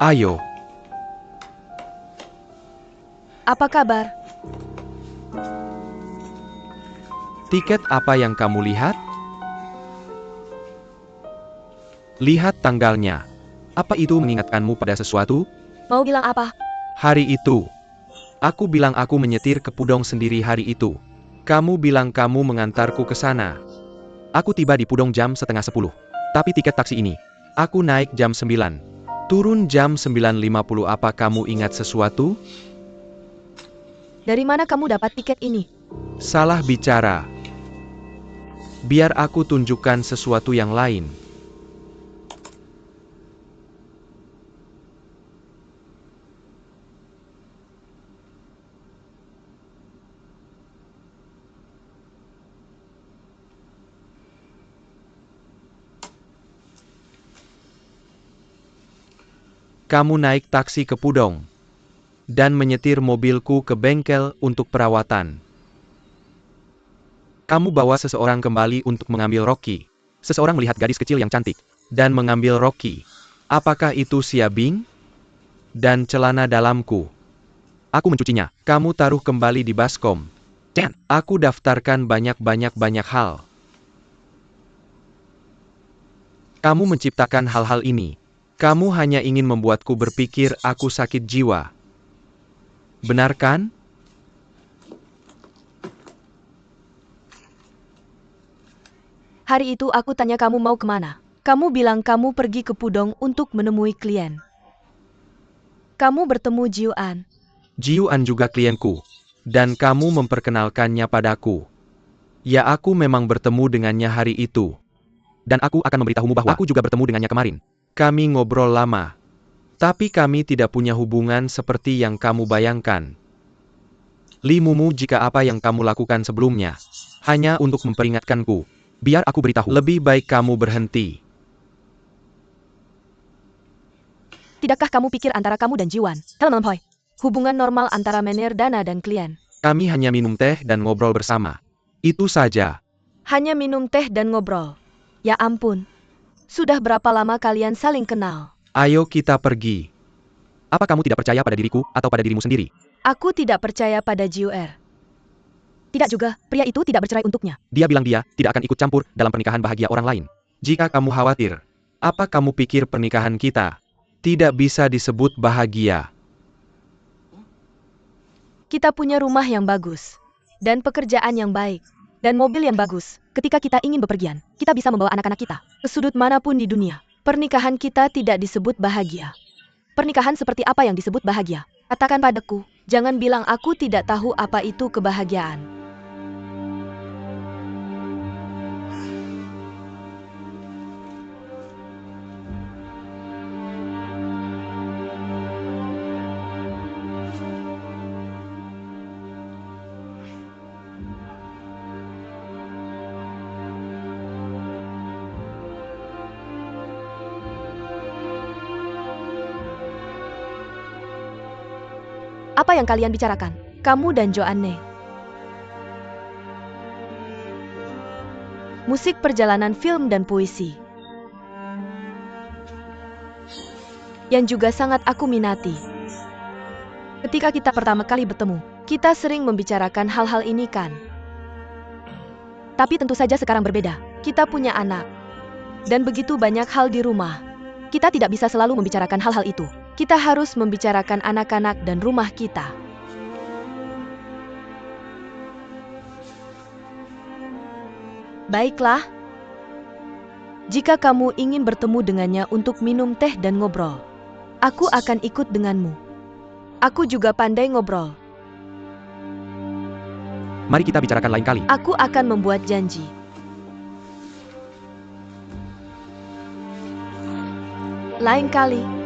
Ayo, Apa kabar? tiket apa yang kamu lihat? Lihat tanggalnya. Apa itu mengingatkanmu pada sesuatu? Mau bilang apa? Hari itu. Aku bilang aku menyetir ke Pudong sendiri hari itu. Kamu bilang kamu mengantarku ke sana. Aku tiba di Pudong jam 9:30. Tapi tiket taksi ini, aku naik jam 9. Turun jam 9:50. Apa kamu ingat sesuatu? Dari mana kamu dapat tiket ini? Salah bicara. Biar aku tunjukkan sesuatu yang lain. Kamu naik taksi ke Pudong dan menyetir mobilku ke bengkel untuk perawatan. Kamu bawa seseorang kembali untuk mengambil Rocky. Seseorang melihat gadis kecil yang cantik dan mengambil Rocky. Apakah itu Xiabing? Dan celana dalamku. Aku mencucinya. Kamu taruh kembali di baskom. Dan aku daftarkan banyak hal. Kamu menciptakan hal-hal ini. Kamu hanya ingin membuatku berpikir aku sakit jiwa. Benar kan? Hari itu aku tanya kamu mau kemana. Kamu bilang kamu pergi ke Pudong untuk menemui klien. Kamu bertemu Jiuan. Jiuan juga klienku. Dan kamu memperkenalkannya padaku. Ya, aku memang bertemu dengannya hari itu. Dan aku akan memberitahumu bahwa aku juga bertemu dengannya kemarin. Kami ngobrol lama. Tapi kami tidak punya hubungan seperti yang kamu bayangkan. Li Mumu, jika apa yang kamu lakukan sebelumnya hanya untuk memperingatkanku, biar aku beritahu, lebih baik kamu berhenti. Tidakkah kamu pikir antara kamu dan Jiuan, Hoi, hubungan normal antara manajer dana dan klien? Kami hanya minum teh dan ngobrol bersama. Itu saja. Hanya minum teh dan ngobrol. Ya ampun. Sudah berapa lama kalian saling kenal? Ayo kita pergi. Apa kamu tidak percaya pada diriku atau pada dirimu sendiri? Aku tidak percaya pada Jiuer. Tidak juga, pria itu tidak bercerai untuknya. Dia bilang dia tidak akan ikut campur dalam pernikahan bahagia orang lain. Jika kamu khawatir, apa kamu pikir pernikahan kita tidak bisa disebut bahagia? Kita punya rumah yang bagus, dan pekerjaan yang baik, dan mobil yang bagus. Ketika kita ingin bepergian, kita bisa membawa anak-anak kita ke sudut manapun di dunia. Pernikahan kita tidak disebut bahagia. Pernikahan seperti apa yang disebut bahagia? Katakan padaku, jangan bilang aku tidak tahu apa itu kebahagiaan. Apa yang kalian bicarakan? Kamu dan Joanne. Musik, perjalanan, film, dan puisi. Yang juga sangat aku minati. Ketika kita pertama kali bertemu, kita sering membicarakan hal-hal ini kan? Tapi tentu saja sekarang berbeda. Kita punya anak. Dan begitu banyak hal di rumah. Kita tidak bisa selalu membicarakan hal-hal itu. Kita harus membicarakan anak-anak dan rumah kita. Baiklah. Jika kamu ingin bertemu dengannya untuk minum teh dan ngobrol, aku akan ikut denganmu. Aku juga pandai ngobrol. Mari kita bicarakan lain kali. Aku akan membuat janji. Lain kali.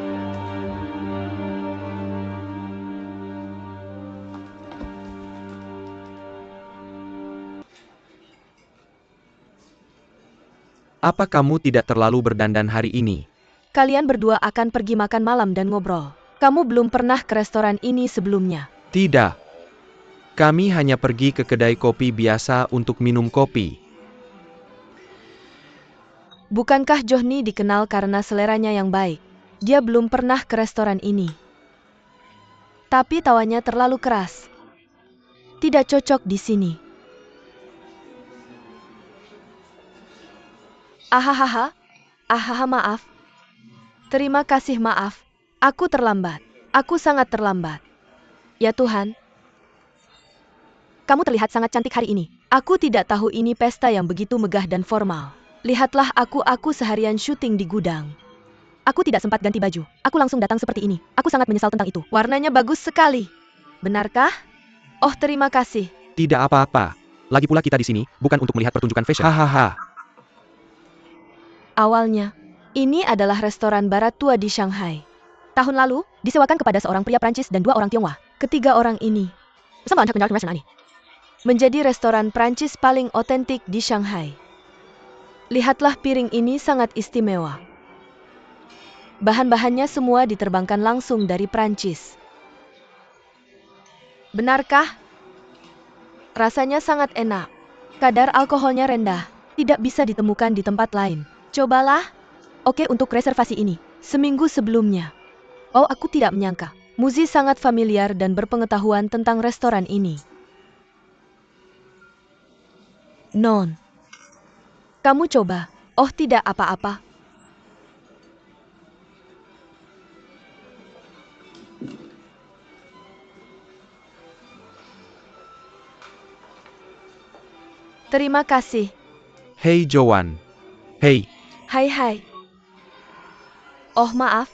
Apa kamu tidak terlalu berdandan hari ini? Kalian berdua akan pergi makan malam dan ngobrol. Kamu belum pernah ke restoran ini sebelumnya. Tidak. Kami hanya pergi ke kedai kopi biasa untuk minum kopi. Bukankah Johnny dikenal karena seleranya yang baik? Dia belum pernah ke restoran ini. Tapi tawanya terlalu keras. Tidak cocok di sini. Ahahaha. Ahaha, maaf. Terima kasih, maaf. Aku terlambat. Aku sangat terlambat. Ya Tuhan. Kamu terlihat sangat cantik hari ini. Aku tidak tahu ini pesta yang begitu megah dan formal. Lihatlah aku seharian syuting di gudang. Aku tidak sempat ganti baju. Aku langsung datang seperti ini. Aku sangat menyesal tentang itu. Warnanya bagus sekali. Benarkah? Oh, terima kasih. Tidak apa-apa. Lagi pula kita di sini bukan untuk melihat pertunjukan fashion. Hahaha. Awalnya, ini adalah restoran barat tua di Shanghai. Tahun lalu, disewakan kepada seorang pria Prancis dan 2 orang Tionghoa. Ketiga orang ini menjadi restoran Prancis paling otentik di Shanghai. Lihatlah piring ini sangat istimewa. Bahan-bahannya semua diterbangkan langsung dari Prancis. Benarkah? Rasanya sangat enak. Kadar alkoholnya rendah. Tidak bisa ditemukan di tempat lain. Cobalah. Oke, untuk reservasi ini. Seminggu sebelumnya. Oh, aku tidak menyangka. Muzi sangat familiar dan berpengetahuan tentang restoran ini. Non. Kamu coba. Oh, tidak apa-apa. Terima kasih. Hei Joan. Hei. Hai. Oh, maaf.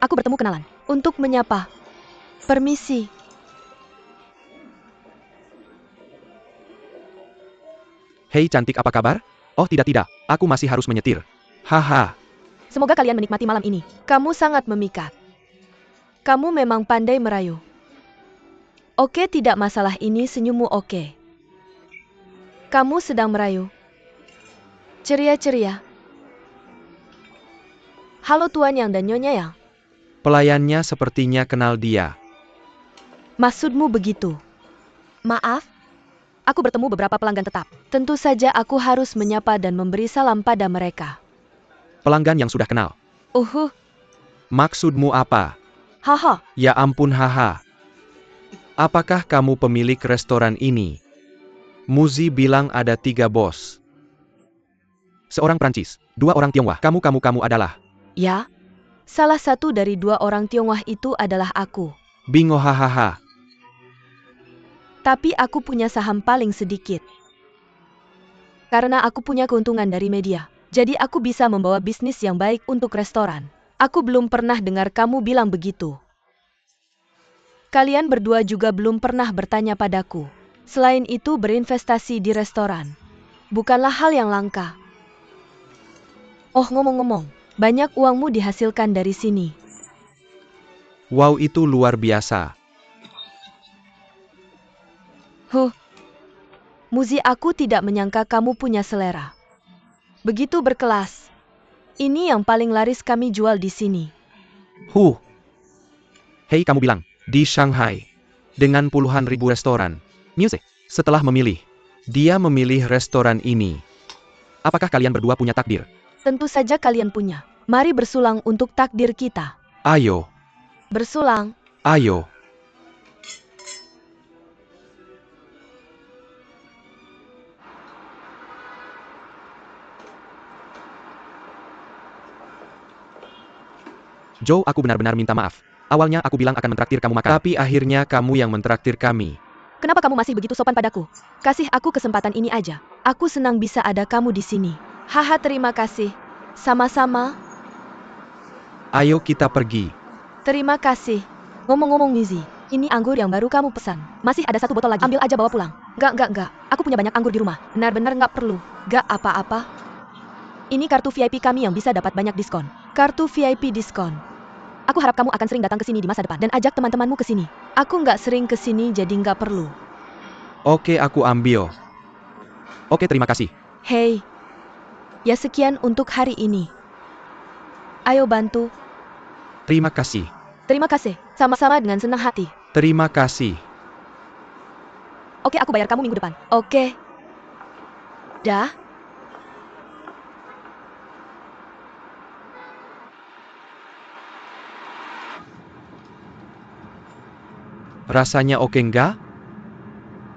Aku bertemu kenalan. Untuk menyapa. Permisi. Hei cantik, apa kabar? Oh tidak, aku masih harus menyetir. Haha. Semoga kalian menikmati malam ini. Kamu sangat memikat. Kamu memang pandai merayu. Oke, tidak masalah, ini senyummu oke. Kamu sedang merayu. Ceria-ceria. Halo Tuan Yang dan Nyonya Yang. Pelayannya sepertinya kenal dia. Maksudmu begitu? Maaf, aku bertemu beberapa pelanggan tetap. Tentu saja aku harus menyapa dan memberi salam pada mereka. Pelanggan yang sudah kenal. Maksudmu apa? Haha. Ya ampun, haha. Apakah kamu pemilik restoran ini? Muzi bilang ada 3 bos. Seorang Prancis, 2 orang Tionghoa. Kamu adalah? Ya, salah satu dari 2 orang Tionghoa itu adalah aku. Bingo, hahaha. Tapi aku punya saham paling sedikit. Karena aku punya keuntungan dari media. Jadi aku bisa membawa bisnis yang baik untuk restoran. Aku belum pernah dengar kamu bilang begitu. Kalian berdua juga belum pernah bertanya padaku. Selain itu, berinvestasi di restoran bukanlah hal yang langka. Oh, ngomong-ngomong, banyak uangmu dihasilkan dari sini. Wow, itu luar biasa. Muzi, aku tidak menyangka kamu punya selera begitu berkelas. Ini yang paling laris kami jual di sini. Hei, kamu bilang, di Shanghai, dengan puluhan ribu restoran, music, setelah memilih, dia memilih restoran ini. Apakah kalian berdua punya takdir? Tentu saja kalian punya. Mari bersulang untuk takdir kita. Ayo. Bersulang. Ayo. Joe, aku benar-benar minta maaf. Awalnya aku bilang akan mentraktir kamu makan. Tapi akhirnya kamu yang mentraktir kami. Kenapa kamu masih begitu sopan padaku? Kasih aku kesempatan ini aja. Aku senang bisa ada kamu di sini. Haha, terima kasih. Sama-sama. Ayo kita pergi. Terima kasih. Ngomong-ngomong Muzi, ini anggur yang baru kamu pesan. Masih ada 1 botol lagi. Ambil aja, bawa pulang. Enggak. Aku punya banyak anggur di rumah. Benar-benar nggak perlu. Nggak apa-apa. Ini kartu VIP kami yang bisa dapat banyak diskon. Kartu VIP diskon. Aku harap kamu akan sering datang ke sini di masa depan dan ajak teman-temanmu ke sini. Aku nggak sering ke sini, jadi nggak perlu. Oke, aku ambil. Oke, terima kasih. Hei. Ya, sekian untuk hari ini. Ayo bantu. Terima kasih. Terima kasih. Sama-sama, dengan senang hati. Terima kasih. Oke, aku bayar kamu minggu depan. Oke. Dah. Rasanya oke enggak?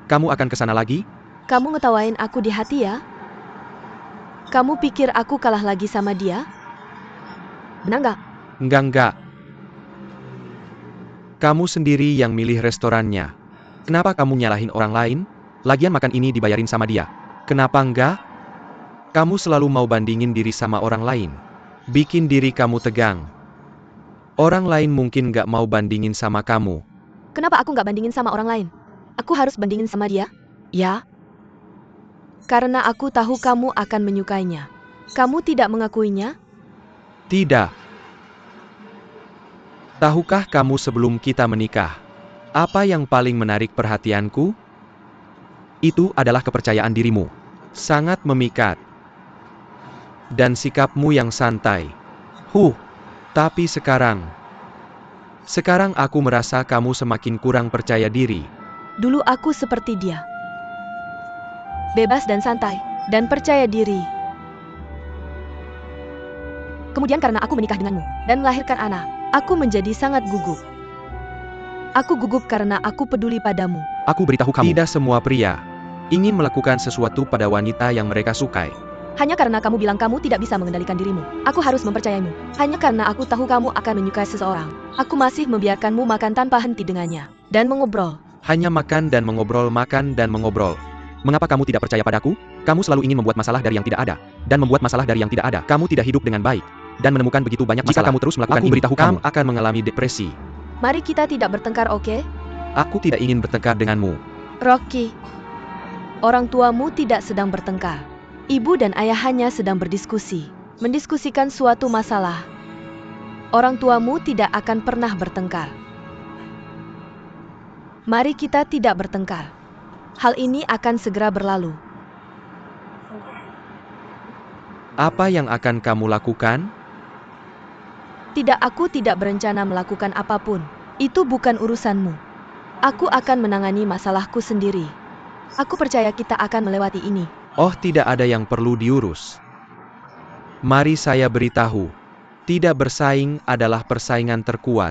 Kamu akan ke sana lagi? Kamu ngetawain aku di hati ya? Kamu pikir aku kalah lagi sama dia? Benar nggak? Enggak. Kamu sendiri yang milih restorannya. Kenapa kamu nyalahin orang lain? Lagian makan ini dibayarin sama dia. Kenapa enggak? Kamu selalu mau bandingin diri sama orang lain. Bikin diri kamu tegang. Orang lain mungkin nggak mau bandingin sama kamu. Kenapa aku nggak bandingin sama orang lain? Aku harus bandingin sama dia? Ya. Karena aku tahu kamu akan menyukainya. Kamu tidak mengakuinya? Tidak. Tahukah kamu sebelum kita menikah, apa yang paling menarik perhatianku? Itu adalah kepercayaan dirimu. Sangat memikat. Dan sikapmu yang santai. Tapi sekarang aku merasa kamu semakin kurang percaya diri. Dulu aku seperti dia. Bebas dan santai, dan percaya diri. Kemudian karena aku menikah denganmu, dan melahirkan anak, aku menjadi sangat gugup. Aku gugup karena aku peduli padamu. Aku beritahu kamu, tidak semua pria ingin melakukan sesuatu pada wanita yang mereka sukai. Hanya karena kamu bilang kamu tidak bisa mengendalikan dirimu, aku harus mempercayaimu. Hanya karena aku tahu kamu akan menyukai seseorang, aku masih membiarkanmu makan tanpa henti dengannya, dan mengobrol. Hanya makan dan mengobrol, makan dan mengobrol. Mengapa kamu tidak percaya padaku? Kamu selalu ingin membuat masalah dari yang tidak ada, dan membuat masalah dari yang tidak ada. Kamu tidak hidup dengan baik, dan menemukan begitu banyak masalah. Jika kamu terus melakukan ini, beritahu kamu akan mengalami depresi. Mari kita tidak bertengkar, oke? Aku tidak ingin bertengkar denganmu. Rocky, orang tuamu tidak sedang bertengkar. Ibu dan ayah hanya sedang berdiskusi, mendiskusikan suatu masalah. Orang tuamu tidak akan pernah bertengkar. Mari kita tidak bertengkar. Hal ini akan segera berlalu. Apa yang akan kamu lakukan? Tidak, aku tidak berencana melakukan apapun. Itu bukan urusanmu. Aku akan menangani masalahku sendiri. Aku percaya kita akan melewati ini. Oh, tidak ada yang perlu diurus. Mari saya beritahu. Tidak bersaing adalah persaingan terkuat.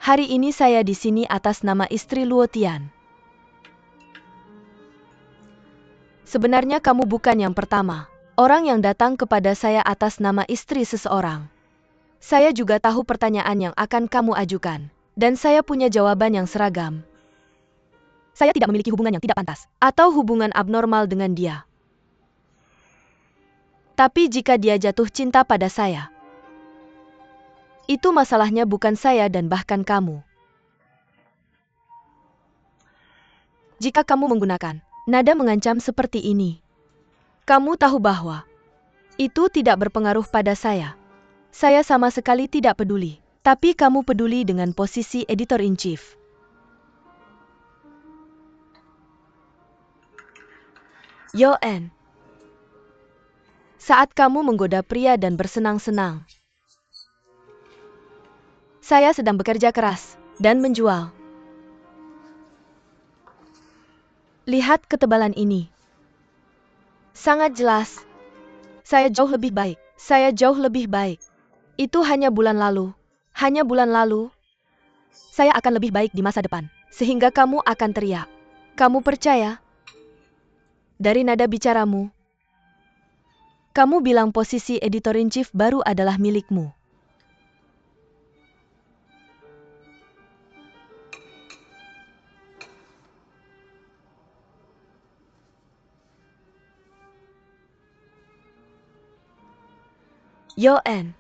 Hari ini saya di sini atas nama istri Luo Tian. Sebenarnya kamu bukan yang pertama orang yang datang kepada saya atas nama istri seseorang. Saya juga tahu pertanyaan yang akan kamu ajukan, dan saya punya jawaban yang seragam. Saya tidak memiliki hubungan yang tidak pantas, atau hubungan abnormal dengan dia. Tapi jika dia jatuh cinta pada saya, itu masalahnya bukan saya dan bahkan kamu. Jika kamu menggunakan nada mengancam seperti ini, kamu tahu bahwa itu tidak berpengaruh pada saya. Saya sama sekali tidak peduli, tapi kamu peduli dengan posisi editor-in-chief. Yoen, saat kamu menggoda pria dan bersenang-senang, saya sedang bekerja keras dan menjual. Lihat ketebalan ini. Sangat jelas. Saya jauh lebih baik. Saya jauh lebih baik. Itu hanya bulan lalu. Hanya bulan lalu. Saya akan lebih baik di masa depan. Sehingga kamu akan teriak. Kamu percaya? Dari nada bicaramu, kamu bilang posisi editor-in-chief baru adalah milikmu. Yoen,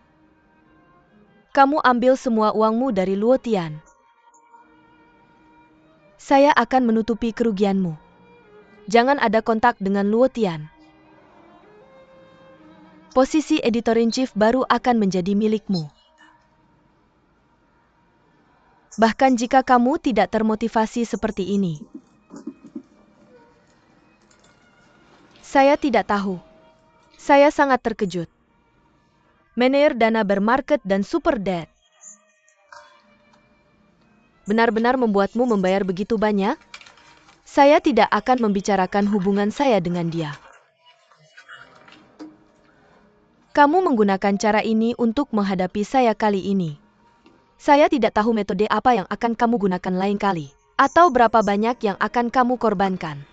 kamu ambil semua uangmu dari Luo Tian. Saya akan menutupi kerugianmu. Jangan ada kontak dengan Luo Tian. Posisi editor-in-chief baru akan menjadi milikmu. Bahkan jika kamu tidak termotivasi seperti ini. Saya tidak tahu. Saya sangat terkejut. Manajer dana bermarket dan super debt benar-benar membuatmu membayar begitu banyak? Saya tidak akan membicarakan hubungan saya dengan dia. Kamu menggunakan cara ini untuk menghadapi saya kali ini. Saya tidak tahu metode apa yang akan kamu gunakan lain kali, atau berapa banyak yang akan kamu korbankan.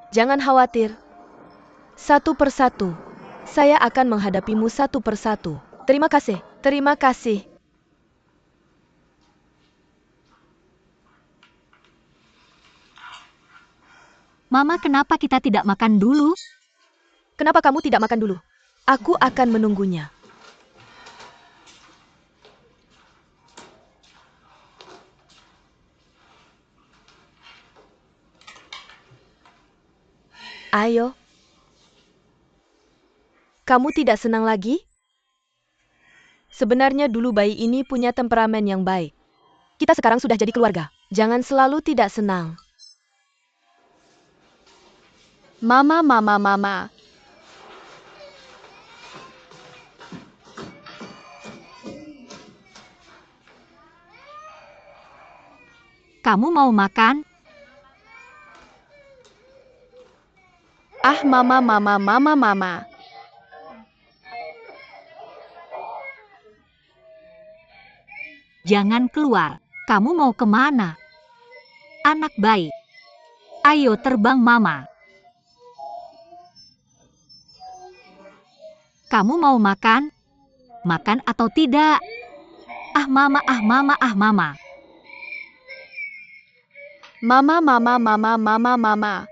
Jangan khawatir. Satu persatu. Saya akan menghadapimu satu persatu. Terima kasih. Terima kasih. Mama, kenapa kita tidak makan dulu? Kenapa kamu tidak makan dulu? Aku akan menunggunya. Ayo. Kamu tidak senang lagi? Sebenarnya dulu bayi ini punya temperamen yang baik. Kita sekarang sudah jadi keluarga. Jangan selalu tidak senang. Mama, mama, mama. Kamu mau makan? Ah, mama, mama, mama, mama. Jangan keluar. Kamu mau kemana? Anak baik. Ayo terbang, Mama. Kamu mau makan? Makan atau tidak? Ah, Mama, ah, Mama, ah, Mama. Mama, mama, mama, mama, mama.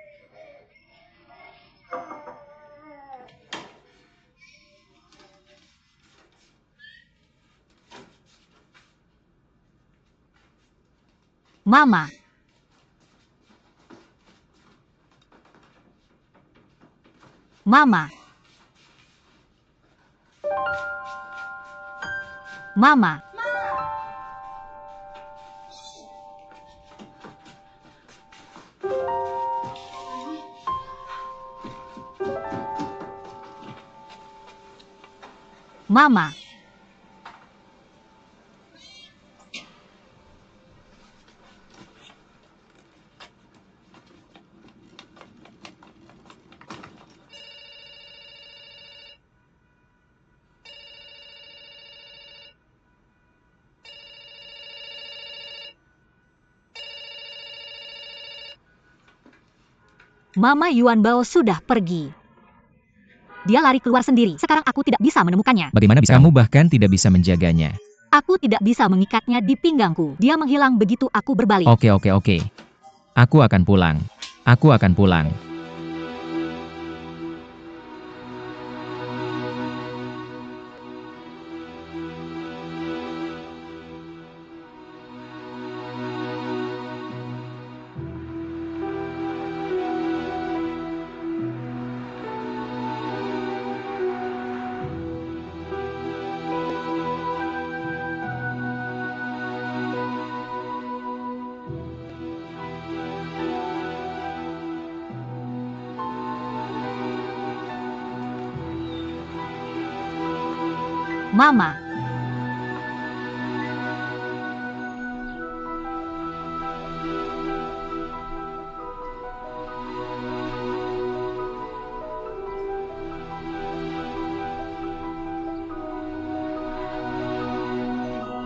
Mama. Mama. Mama. Mama. Mama Yuan Bao sudah pergi. Dia lari keluar sendiri. Sekarang aku tidak bisa menemukannya. Bagaimana bisa? Kamu bahkan tidak bisa menjaganya. Aku tidak bisa mengikatnya di pinggangku. Dia menghilang begitu aku berbalik. Oke. Aku akan pulang. Aku akan pulang. Mama.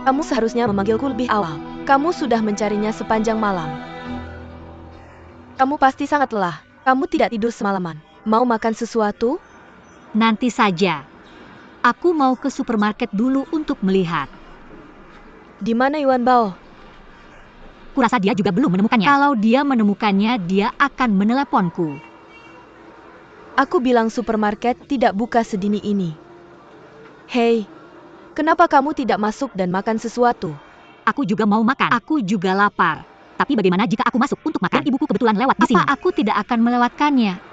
Kamu seharusnya memanggilku lebih awal. Kamu sudah mencarinya sepanjang malam. Kamu pasti sangat lelah. Kamu tidak tidur semalaman. Mau makan sesuatu? Nanti saja. Aku mau ke supermarket dulu untuk melihat. Di mana Yuan Bao? Kurasa dia juga belum menemukannya. Kalau dia menemukannya, dia akan meneleponku. Aku bilang supermarket tidak buka sedini ini. Hei, kenapa kamu tidak masuk dan makan sesuatu? Aku juga mau makan. Aku juga lapar. Tapi bagaimana jika aku masuk untuk makan? Dan ibuku kebetulan lewat di sini. Apa aku tidak akan melewatkannya?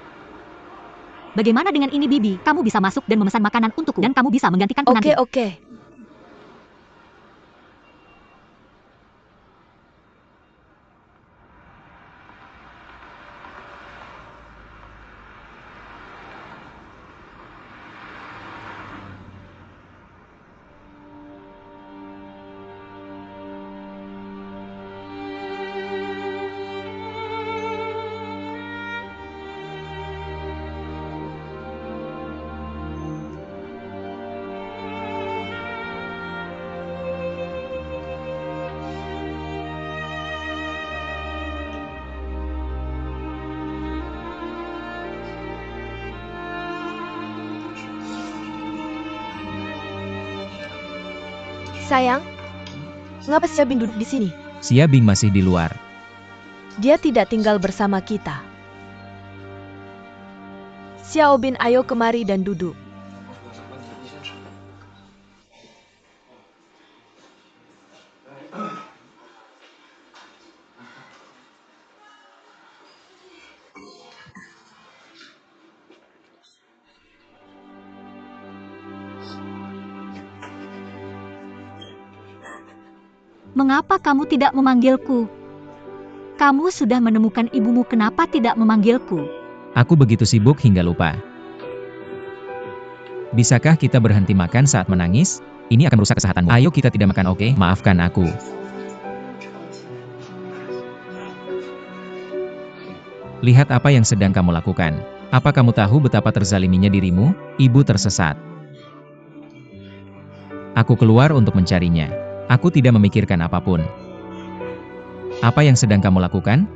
Bagaimana dengan ini, Bibi? Kamu bisa masuk dan memesan makanan untukku. Dan kamu bisa menggantikan pengantin. Oke. Sayang, mengapa Xia Bing duduk di sini? Xia Bing masih di luar. Dia tidak tinggal bersama kita. Xiao Bin, ayo kemari dan duduk. Mengapa kamu tidak memanggilku? Kamu sudah menemukan ibumu, kenapa tidak memanggilku? Aku begitu sibuk hingga lupa. Bisakah kita berhenti makan saat menangis? Ini akan merusak kesehatanmu. Ayo kita tidak makan, oke? Maafkan aku. Lihat apa yang sedang kamu lakukan. Apa kamu tahu betapa terzaliminya dirimu? Ibu tersesat. Aku keluar untuk mencarinya. Aku tidak memikirkan apapun. Apa yang sedang kamu lakukan?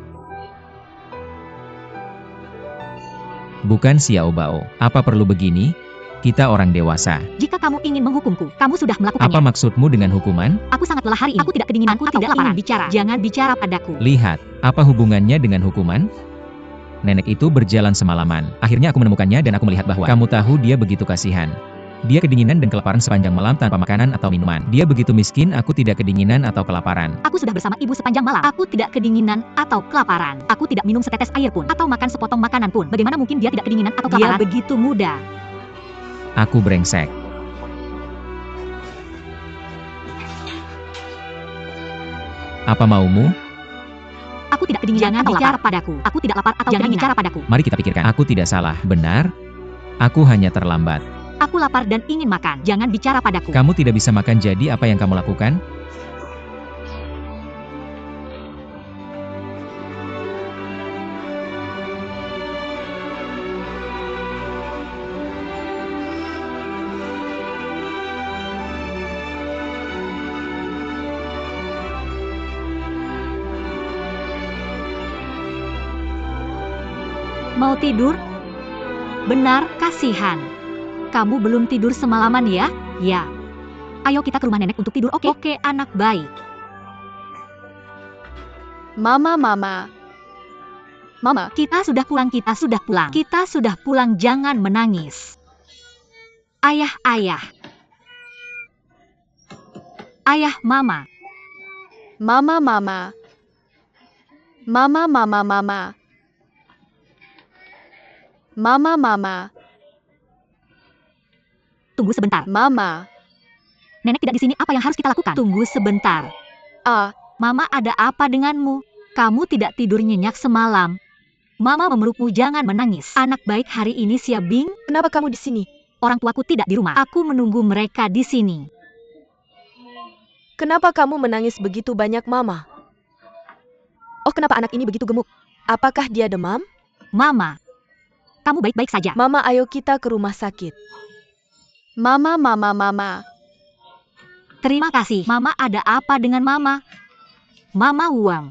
Bukan Xiao Bao. Apa perlu begini? Kita orang dewasa. Jika kamu ingin menghukumku, kamu sudah Apa melakukannya. maksudmu dengan hukuman? Aku sangat lelah hari ini. Aku tidak kedinginan, aku tidak ingin bicara. Jangan bicara padaku. Lihat, apa hubungannya dengan hukuman? Nenek itu berjalan semalaman. Akhirnya aku menemukannya dan aku melihat bahwa kamu tahu dia begitu kasihan. Dia kedinginan dan kelaparan sepanjang malam tanpa makanan atau minuman. Dia begitu miskin, aku tidak kedinginan atau kelaparan. Aku sudah bersama ibu sepanjang malam. Aku tidak kedinginan atau kelaparan. Aku tidak minum setetes air pun, atau makan sepotong makanan pun. Bagaimana mungkin dia tidak kedinginan atau kelaparan? Dia begitu muda. Aku brengsek. Apa maumu? Aku tidak kedinginan atau bicara padaku. Aku tidak lapar atau jangan bicara padaku. Mari kita pikirkan. Aku tidak salah, benar? Aku hanya terlambat. Aku lapar dan ingin makan. Jangan bicara padaku. Kamu tidak bisa makan, jadi apa yang kamu lakukan? Mau tidur? Benar, kasihan. Kamu belum tidur semalaman ya? Ya. Ayo kita ke rumah nenek untuk tidur, oke? Oke, anak baik. Mama, mama. Mama, Kita sudah pulang, kita sudah pulang. Kita sudah pulang, jangan menangis. Ayah, ayah. Ayah, mama. mama, mama. Mama, mama, mama. Mama, mama. Tunggu sebentar. Mama. Nenek tidak di sini, apa yang harus kita lakukan? Tunggu sebentar. Ah, Mama, ada apa denganmu? Kamu tidak tidur nyenyak semalam. Mama memelukmu, jangan menangis. Anak baik, hari ini Xia Bing. Kenapa kamu di sini? Orang tuaku tidak di rumah. Aku menunggu mereka di sini. Kenapa kamu menangis begitu banyak, Mama? Oh, kenapa anak ini begitu gemuk? Apakah dia demam? Mama, kamu baik-baik saja. Mama, ayo kita ke rumah sakit. mama, mama, mama. Terima kasih. Mama, ada apa dengan Mama? Mama Wang.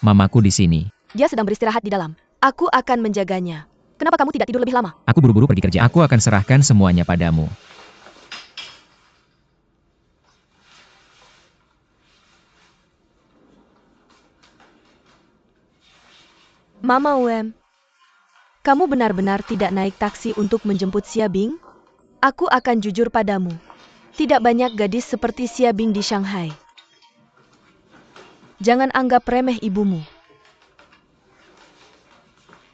Mamaku di sini. Dia sedang beristirahat di dalam. Aku akan menjaganya. Kenapa kamu tidak tidur lebih lama? Aku buru-buru pergi kerja. Aku akan serahkan semuanya padamu. Mama Wem, kamu benar-benar tidak naik taksi untuk menjemput Xia Bing? Aku akan jujur padamu. Tidak banyak gadis seperti Xia Bing di Shanghai. Jangan anggap remeh ibumu.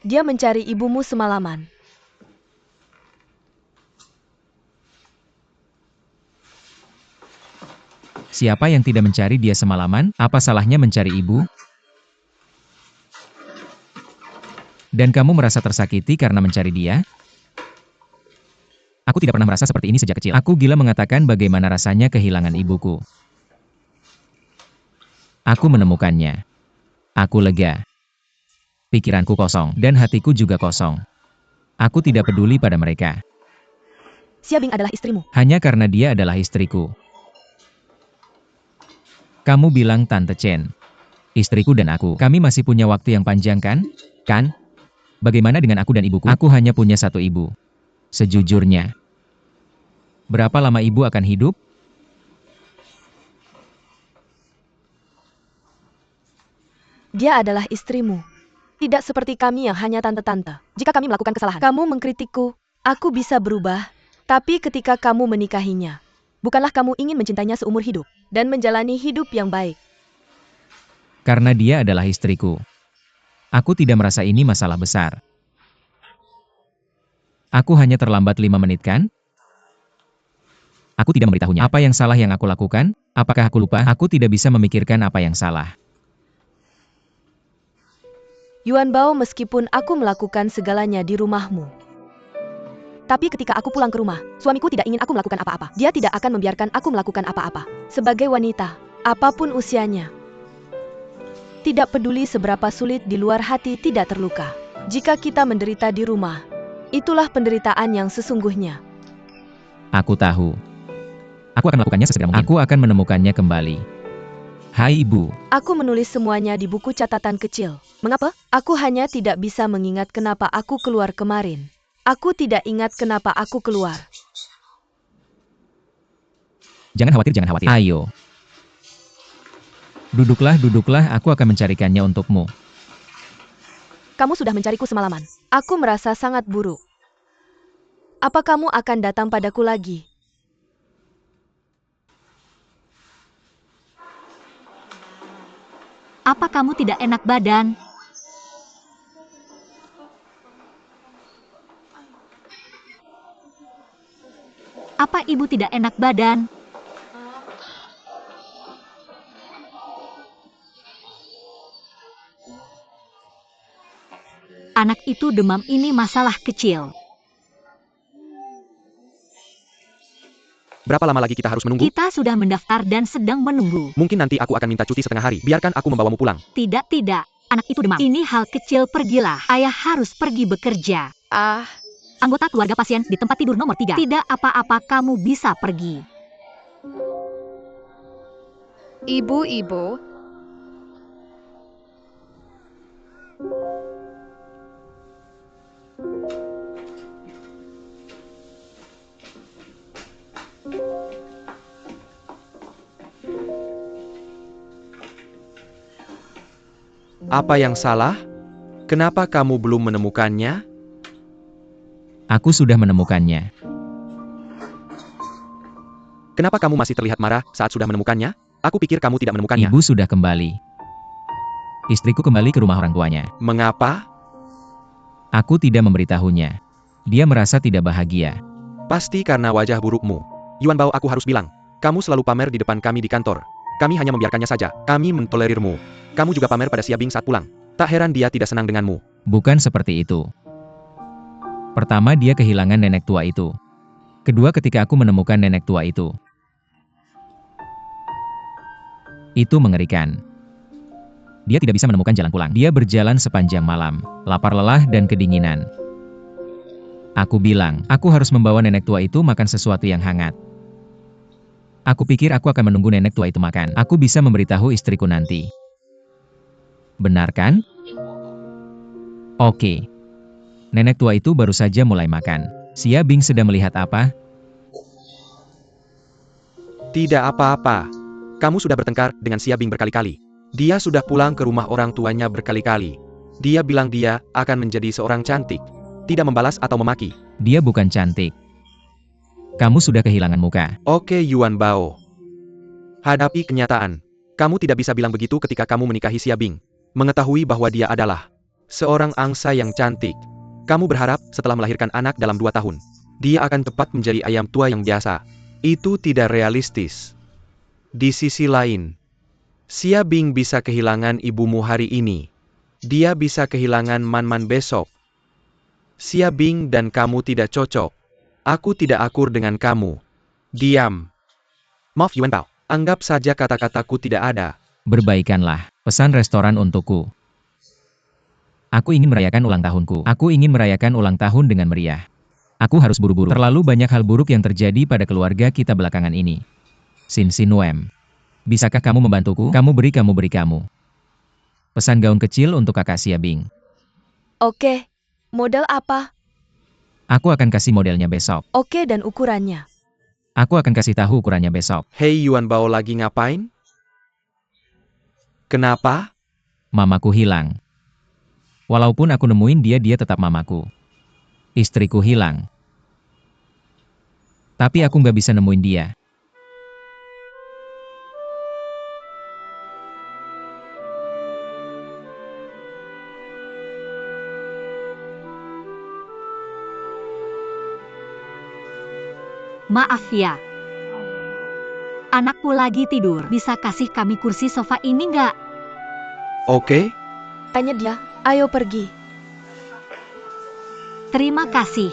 Dia mencari ibumu semalaman. Siapa yang tidak mencari dia semalaman? Apa salahnya mencari ibu? Dan kamu merasa tersakiti karena mencari dia? Aku tidak pernah merasa seperti ini sejak kecil. Aku gila mengatakan bagaimana rasanya kehilangan ibuku. Aku menemukannya. Aku lega. Pikiranku kosong, dan hatiku juga kosong. Aku tidak peduli pada mereka. Xia Bing adalah istrimu. Hanya karena dia adalah istriku. Kamu bilang Tante Chen. Istriku dan aku. Kami masih punya waktu yang panjang kan? Kan? Bagaimana dengan aku dan ibuku? Aku hanya punya satu ibu. Sejujurnya, Berapa lama ibu akan hidup? Dia adalah istrimu. Tidak seperti kami yang hanya tante-tante. Jika kami melakukan kesalahan, kamu mengkritikku. Aku bisa berubah. Tapi ketika kamu menikahinya, bukanlah kamu ingin mencintainya seumur hidup dan menjalani hidup yang baik. Karena dia adalah istriku. Aku tidak merasa ini masalah besar. Aku hanya terlambat 5 menit kan? Aku tidak memberitahunya. Apa yang salah yang aku lakukan? Apakah aku lupa? Aku tidak bisa memikirkan apa yang salah. Yuan Bao, meskipun aku melakukan segalanya di rumahmu. Tapi ketika aku pulang ke rumah, suamiku tidak ingin aku melakukan apa-apa. Dia tidak akan membiarkan aku melakukan apa-apa. Sebagai wanita, apapun usianya. Tidak peduli seberapa sulit di luar hati tidak terluka. Jika kita menderita di rumah, itulah penderitaan yang sesungguhnya. Aku tahu. Aku akan melakukannya sesegera mungkin. Aku akan menemukannya kembali. Hai ibu. Aku menulis semuanya di buku catatan kecil. Mengapa? Aku hanya tidak bisa mengingat kenapa aku keluar kemarin. Aku tidak ingat kenapa aku keluar. Jangan khawatir, jangan khawatir. Ayo. Duduklah, aku akan mencarikannya untukmu. Kamu sudah mencariku semalaman. Aku merasa sangat buruk. Apa kamu akan datang padaku lagi? Apa kamu tidak enak badan? Apa ibu tidak enak badan? Anak itu demam, ini masalah kecil. Berapa lama lagi kita harus menunggu? Kita sudah mendaftar dan sedang menunggu. Mungkin nanti aku akan minta cuti setengah hari. Biarkan aku membawamu pulang. Tidak, tidak. Anak itu demam. Ini hal kecil, pergilah. Ayah harus pergi bekerja. Anggota keluarga pasien di tempat tidur nomor 3. Tidak apa-apa, kamu bisa pergi. Ibu-ibu, Apa yang salah? Kenapa kamu belum menemukannya? Aku sudah menemukannya. Kenapa kamu masih terlihat marah saat sudah menemukannya? Aku pikir kamu tidak menemukannya. Ibu sudah kembali. Istriku kembali ke rumah orang tuanya. Mengapa? Aku tidak memberitahunya. Dia merasa tidak bahagia. Pasti karena wajah burukmu. Yuan Bao, aku harus bilang. Kamu selalu pamer di depan kami di kantor. Kami hanya membiarkannya saja. Kami mentolerirmu. Kamu juga pamer pada Xia Bing saat pulang. Tak heran dia tidak senang denganmu. Bukan seperti itu. Pertama, dia kehilangan nenek tua itu. Kedua, ketika aku menemukan nenek tua itu. Itu mengerikan. Dia tidak bisa menemukan jalan pulang. Dia berjalan sepanjang malam, lapar, lelah, dan kedinginan. Aku bilang, aku harus membawa nenek tua itu makan sesuatu yang hangat. Aku pikir aku akan menunggu nenek tua itu makan. Aku bisa memberitahu istriku nanti. Benar kan? Oke. Nenek tua itu baru saja mulai makan. Xia Bing sedang melihat apa? Tidak apa-apa. Kamu sudah bertengkar dengan Xia Bing berkali-kali. Dia sudah pulang ke rumah orang tuanya berkali-kali. Dia bilang dia akan menjadi seorang cantik. Tidak membalas atau memaki. Dia bukan cantik. Kamu sudah kehilangan muka. Oke Yuan Bao. Hadapi kenyataan. Kamu tidak bisa bilang begitu ketika kamu menikahi Xia Bing. Mengetahui bahwa dia adalah seorang angsa yang cantik. Kamu berharap setelah melahirkan anak dalam 2 tahun, dia akan tepat menjadi ayam tua yang biasa. Itu tidak realistis. Di sisi lain, Xia Bing bisa kehilangan ibumu hari ini. Dia bisa kehilangan Man-Man besok. Xia Bing dan kamu tidak cocok. Aku tidak akur dengan kamu. Diam. Maaf Yuan Bao, anggap saja kata-kataku tidak ada. Berbaikanlah, pesan restoran untukku. Aku ingin merayakan ulang tahunku. Aku ingin merayakan ulang tahun dengan meriah. Aku harus buru-buru. Terlalu banyak hal buruk yang terjadi pada keluarga kita belakangan ini. Sin Wem. Bisakah kamu membantuku? Kamu beri. Pesan gaun kecil untuk kakak Xia Bing. Oke. Model apa? Aku akan kasih modelnya besok. Oke, dan ukurannya. Aku akan kasih tahu ukurannya besok. Hei Yuan Bao lagi ngapain? Kenapa? Mamaku hilang. Walaupun aku nemuin dia, dia tetap mamaku. Istriku hilang. Tapi aku nggak bisa nemuin dia. Maaf ya. Anakku lagi tidur. Bisa kasih kami kursi sofa ini nggak? Oke, Tanya dia, ayo pergi. Terima kasih.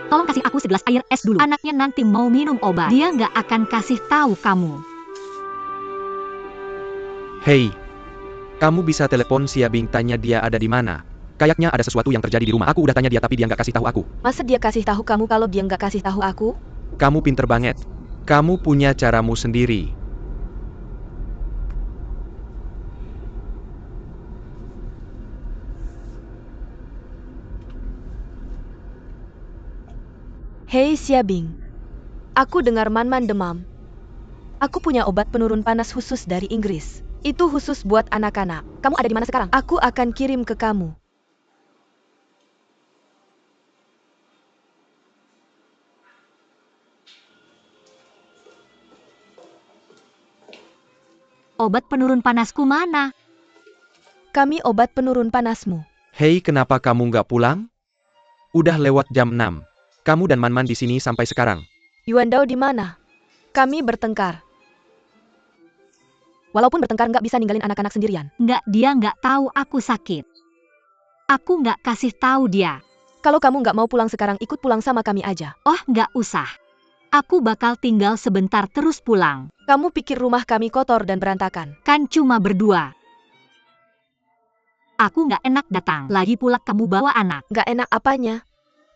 Tolong kasih aku segelas air es dulu. Anaknya nanti mau minum obat. Dia nggak akan kasih tahu kamu. hei. Kamu bisa telepon Xiabing, tanya dia ada di mana. Kayaknya ada sesuatu yang terjadi di rumah. Aku udah tanya dia tapi dia nggak kasih tahu aku. Masa dia kasih tahu kamu kalau dia nggak kasih tahu aku? Kamu pinter banget. Kamu punya caramu sendiri. Hei Xiabing, aku dengar Man-Man demam. Aku punya obat penurun panas khusus dari Inggris. Itu khusus buat anak-anak. Kamu ada di mana sekarang? Aku akan kirim ke kamu. Obat penurun panasku mana? Kami obat penurun panasmu. Hei, kenapa kamu nggak pulang? Udah lewat jam 6. Kamu dan Man-Man di sini sampai sekarang. Yuan Dao di mana? Kami bertengkar. Walaupun bertengkar nggak bisa ninggalin anak-anak sendirian. Nggak, dia nggak tahu aku sakit. Aku nggak kasih tahu dia. Kalau kamu nggak mau pulang sekarang, ikut pulang sama kami aja. Oh, nggak usah. Aku bakal tinggal sebentar terus pulang. Kamu pikir rumah kami kotor dan berantakan? Kan cuma berdua. Aku nggak enak datang. Lagi pula kamu bawa anak. Nggak enak apanya?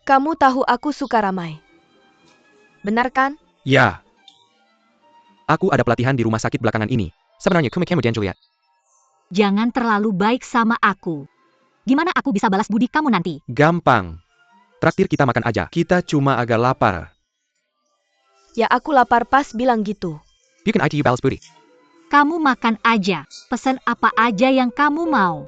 Kamu tahu aku suka ramai. Benar kan? Ya. Aku ada pelatihan di rumah sakit belakangan ini. Sebenarnya kamu dan Juliet. Jangan terlalu baik sama aku. Gimana aku bisa balas budi kamu nanti? Gampang. Traktir kita makan aja. Kita cuma agak lapar. Ya aku lapar pas bilang gitu. You can ITU balas booty. Kamu makan aja. Pesan apa aja yang kamu mau.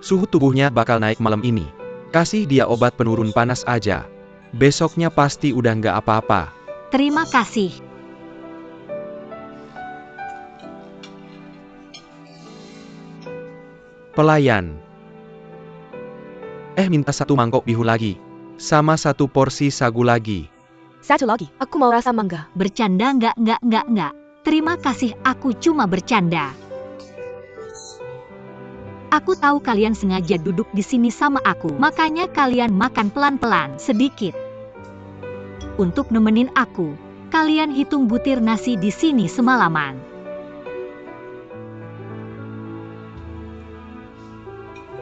Suhu tubuhnya bakal naik malam ini. Kasih dia obat penurun panas aja. Besoknya pasti udah nggak apa-apa. Terima kasih. Pelayan. Minta 1 mangkok bihun lagi. Sama 1 porsi sagu lagi. Satu lagi, aku mau rasa mangga. Bercanda nggak. Terima kasih, aku cuma bercanda. Aku tahu kalian sengaja duduk di sini sama aku, makanya kalian makan pelan-pelan, sedikit. Untuk nemenin aku, kalian hitung butir nasi di sini semalaman.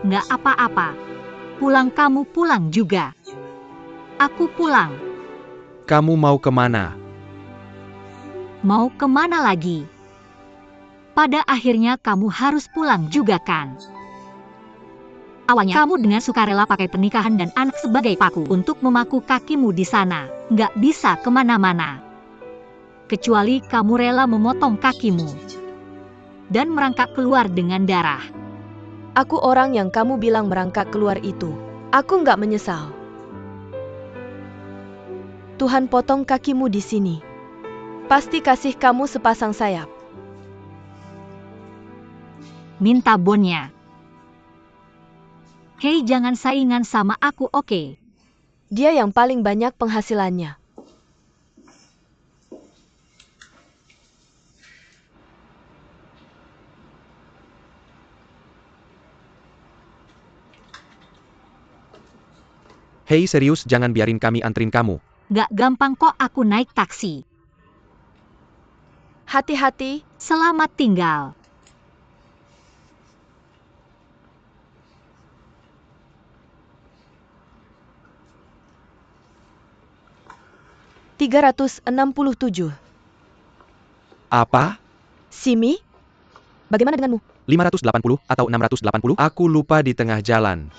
Nggak apa-apa. Pulang kamu pulang juga. Aku pulang. Kamu mau kemana? Mau kemana lagi? Pada akhirnya kamu harus pulang juga kan? Awalnya kamu dengan sukarela pakai pernikahan dan anak sebagai paku untuk memaku kakimu di sana. Nggak bisa kemana-mana. Kecuali kamu rela memotong kakimu. Dan merangkak keluar dengan darah. Aku orang yang kamu bilang merangkak keluar itu. Aku nggak menyesal. Tuhan potong kakimu di sini. Pasti kasih kamu sepasang sayap. Minta bonnya. Hei, jangan saingan sama aku, oke? Dia yang paling banyak penghasilannya. Hei serius, jangan biarin kami anterin kamu. Gak gampang kok aku naik taksi. Hati-hati. Selamat tinggal. ...367. Apa? Simi? Bagaimana denganmu? 580 atau 680? Aku lupa di tengah jalan.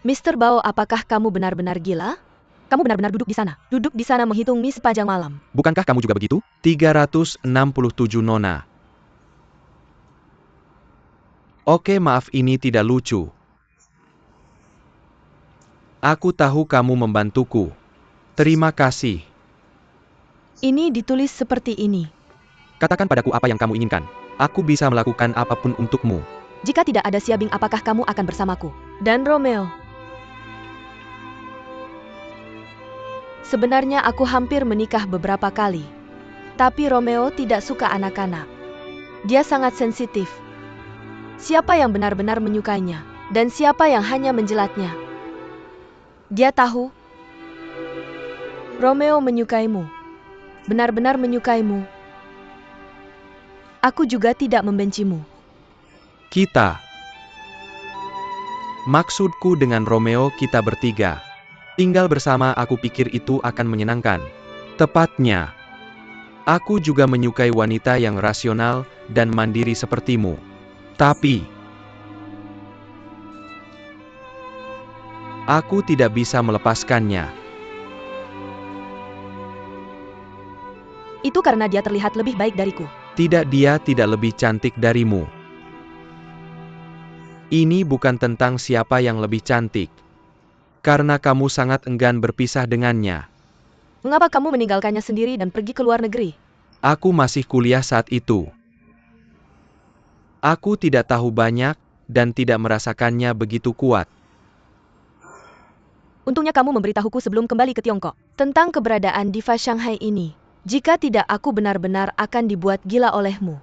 Mr. Bao, apakah kamu benar-benar gila? Kamu benar-benar duduk di sana. Duduk di sana menghitung mie sepanjang malam. Bukankah kamu juga begitu? 367 nona. Oke, maaf, ini tidak lucu. Aku tahu kamu membantuku. Terima kasih. Ini ditulis seperti ini. Katakan padaku apa yang kamu inginkan. Aku bisa melakukan apapun untukmu. Jika tidak ada Siabing, apakah kamu akan bersamaku? Dan Romeo. Sebenarnya aku hampir menikah beberapa kali. Tapi Romeo tidak suka anak-anak. Dia sangat sensitif. Siapa yang benar-benar menyukainya, dan siapa yang hanya menjelatnya? Dia tahu. Romeo menyukaimu. Benar-benar menyukaimu. Aku juga tidak membencimu. Kita. Maksudku dengan Romeo, kita bertiga. Tinggal bersama, aku pikir itu akan menyenangkan. Tepatnya. Aku juga menyukai wanita yang rasional dan mandiri sepertimu. Tapi aku tidak bisa melepaskannya. Itu karena dia terlihat lebih baik dariku. Tidak, dia tidak lebih cantik darimu. Ini bukan tentang siapa yang lebih cantik. Karena kamu sangat enggan berpisah dengannya. Mengapa kamu meninggalkannya sendiri dan pergi ke luar negeri? Aku masih kuliah saat itu. Aku tidak tahu banyak, dan tidak merasakannya begitu kuat. Untungnya kamu memberitahuku sebelum kembali ke Tiongkok tentang keberadaan diva Shanghai ini. Jika tidak, aku benar-benar akan dibuat gila olehmu.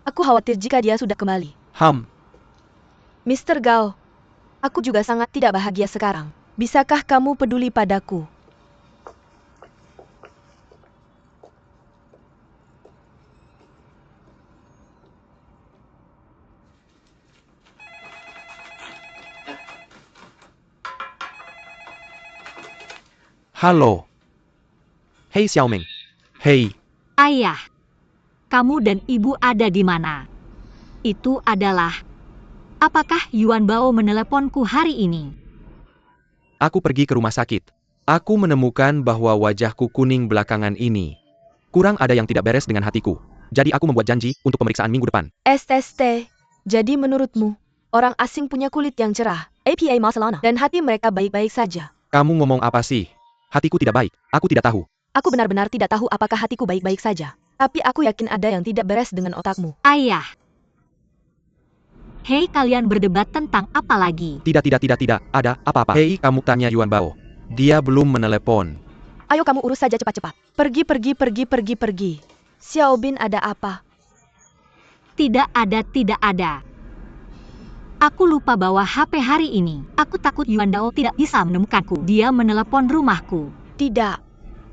Aku khawatir jika dia sudah kembali. Mr. Gao, aku juga sangat tidak bahagia sekarang. Bisakah kamu peduli padaku? Halo. Hei Xiaoming. Hei. Ayah, kamu dan ibu ada di mana? Itu adalah... Apakah Yuan Bao meneleponku hari ini? Aku pergi ke rumah sakit. Aku menemukan bahwa wajahku kuning belakangan ini. Kurang ada yang tidak beres dengan hatiku. Jadi aku membuat janji untuk pemeriksaan minggu depan. SST. Jadi menurutmu, orang asing punya kulit yang cerah, APA Barcelona, dan hati mereka baik-baik saja? Kamu ngomong apa sih? Hatiku tidak baik. Aku tidak tahu. Aku benar-benar tidak tahu apakah hatiku baik-baik saja. Tapi aku yakin ada yang tidak beres dengan otakmu. Ayah. Hei, kalian berdebat tentang apa lagi? Tidak. Ada apa-apa. Hei, kamu tanya Yuan Bao. Dia belum menelepon. Ayo kamu urus saja cepat-cepat. Pergi. Xiao Bin, ada apa? Tidak ada. Aku lupa bawa HP hari ini. Aku takut Yuan Dao tidak bisa menemukanku. Dia menelepon rumahku. Tidak.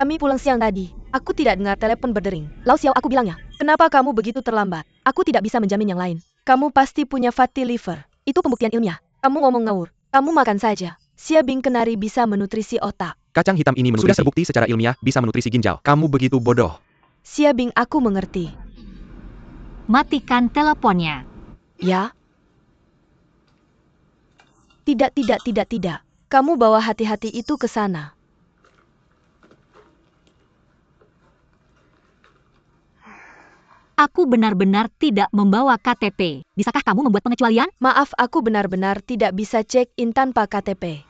Kami pulang siang tadi. Aku tidak dengar telepon berdering. Lau Xiao, aku bilangnya. Kenapa kamu begitu terlambat? Aku tidak bisa menjamin yang lain. Kamu pasti punya fatty liver. Itu pembuktian ilmiah. Kamu ngomong ngawur. Kamu makan saja. Siabing kenari bisa menutrisi otak. Kacang hitam ini sudah terbukti secara ilmiah bisa menutrisi ginjal. Kamu begitu bodoh. Siabing, aku mengerti. Matikan teleponnya. Ya? Tidak. Kamu bawa hati-hati itu ke sana. Aku benar-benar tidak membawa KTP. Bisakah kamu membuat pengecualian? Maaf, aku benar-benar tidak bisa check-in tanpa KTP.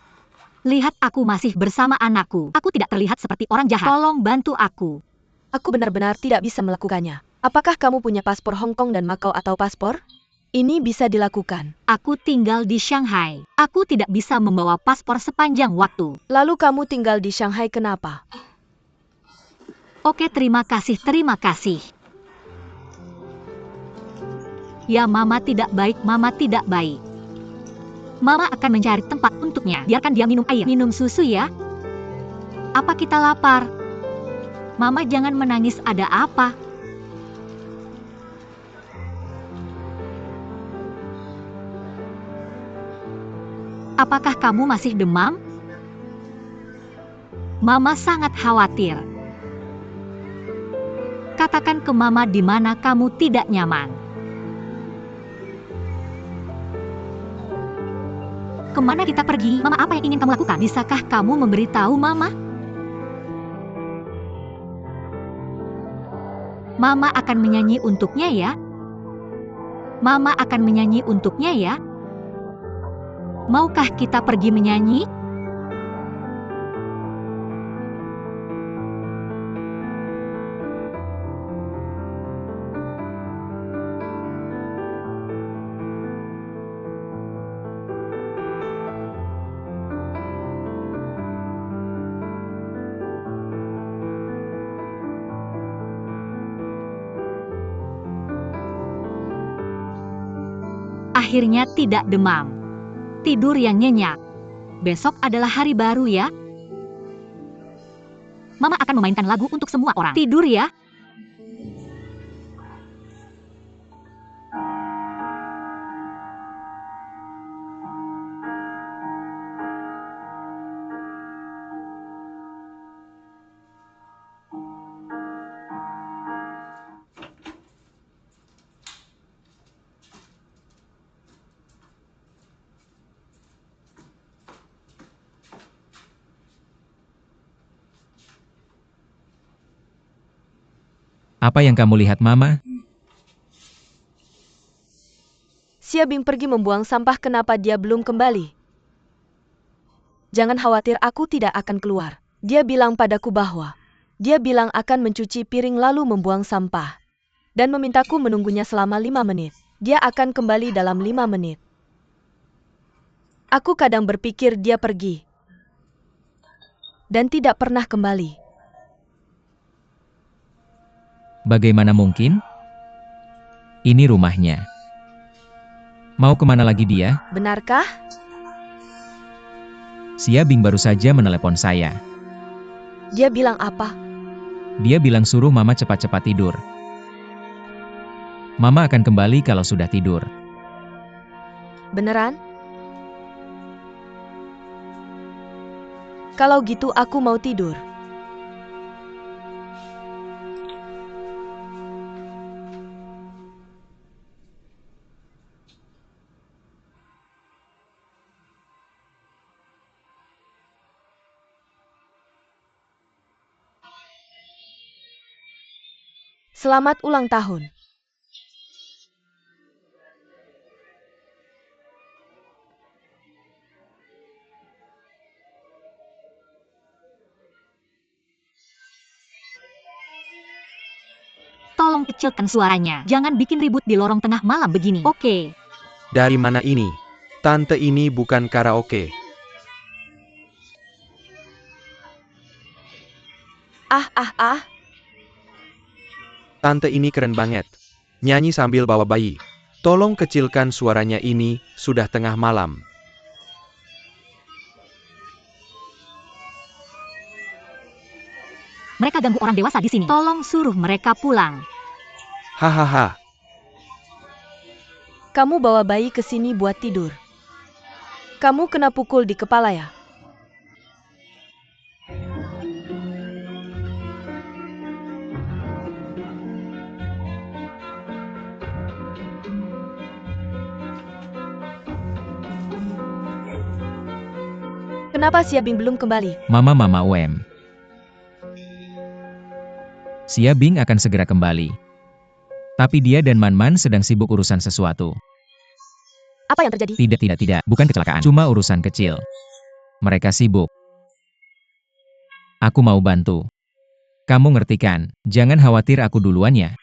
Lihat, aku masih bersama anakku. Aku tidak terlihat seperti orang jahat. Tolong bantu aku. Aku benar-benar tidak bisa melakukannya. Apakah kamu punya paspor Hong Kong dan Macau atau paspor? Ini bisa dilakukan. Aku tinggal di Shanghai. Aku tidak bisa membawa paspor sepanjang waktu. Lalu kamu tinggal di Shanghai kenapa? Oke, terima kasih. Ya, Mama tidak baik. Mama akan mencari tempat untuknya. Biarkan dia minum air. Minum susu ya. Apa kita lapar? Mama jangan menangis, ada apa? Apakah kamu masih demam? Mama sangat khawatir. Katakan ke Mama di mana kamu tidak nyaman. Kemana kita pergi? Mama, apa yang ingin kamu lakukan? Bisakah kamu memberitahu Mama? Mama akan menyanyi untuknya ya. Mama akan menyanyi untuknya ya. Maukah kita pergi menyanyi? Akhirnya tidak demam. Tidur yang nyenyak. Besok adalah hari baru ya. Mama akan memainkan lagu untuk semua orang. Tidur ya. Apa yang kamu lihat, Mama? Xia Bing pergi membuang sampah, kenapa dia belum kembali? Jangan khawatir, aku tidak akan keluar. Dia bilang padaku bahwa dia bilang akan mencuci piring lalu membuang sampah. Dan memintaku menunggunya selama 5 menit. Dia akan kembali dalam 5 menit. Aku kadang berpikir dia pergi. Dan tidak pernah kembali. Bagaimana mungkin? Ini rumahnya. Mau kemana lagi dia? Benarkah? Xia Bing baru saja menelepon saya. Dia bilang apa? Dia bilang suruh Mama cepat-cepat tidur. Mama akan kembali kalau sudah tidur. Beneran? Kalau gitu aku mau tidur. Selamat ulang tahun. Tolong kecilkan suaranya. Jangan bikin ribut di lorong tengah malam begini. Oke. Dari mana ini? Tante, ini bukan karaoke. Ah. Tante, ini keren banget. Nyanyi sambil bawa bayi. Tolong kecilkan suaranya, ini sudah tengah malam. Mereka ganggu orang dewasa di sini. Tolong suruh mereka pulang. Hahaha. Kamu bawa bayi ke sini buat tidur. Kamu kena pukul di kepala ya? Kenapa Xia Bing belum kembali? Mama UM. Xia Bing akan segera kembali. Tapi dia dan Man sedang sibuk urusan sesuatu. Apa yang terjadi? Tidak. Bukan kecelakaan. Cuma urusan kecil. Mereka sibuk. Aku mau bantu. Kamu ngerti kan? Jangan khawatir, aku duluan ya.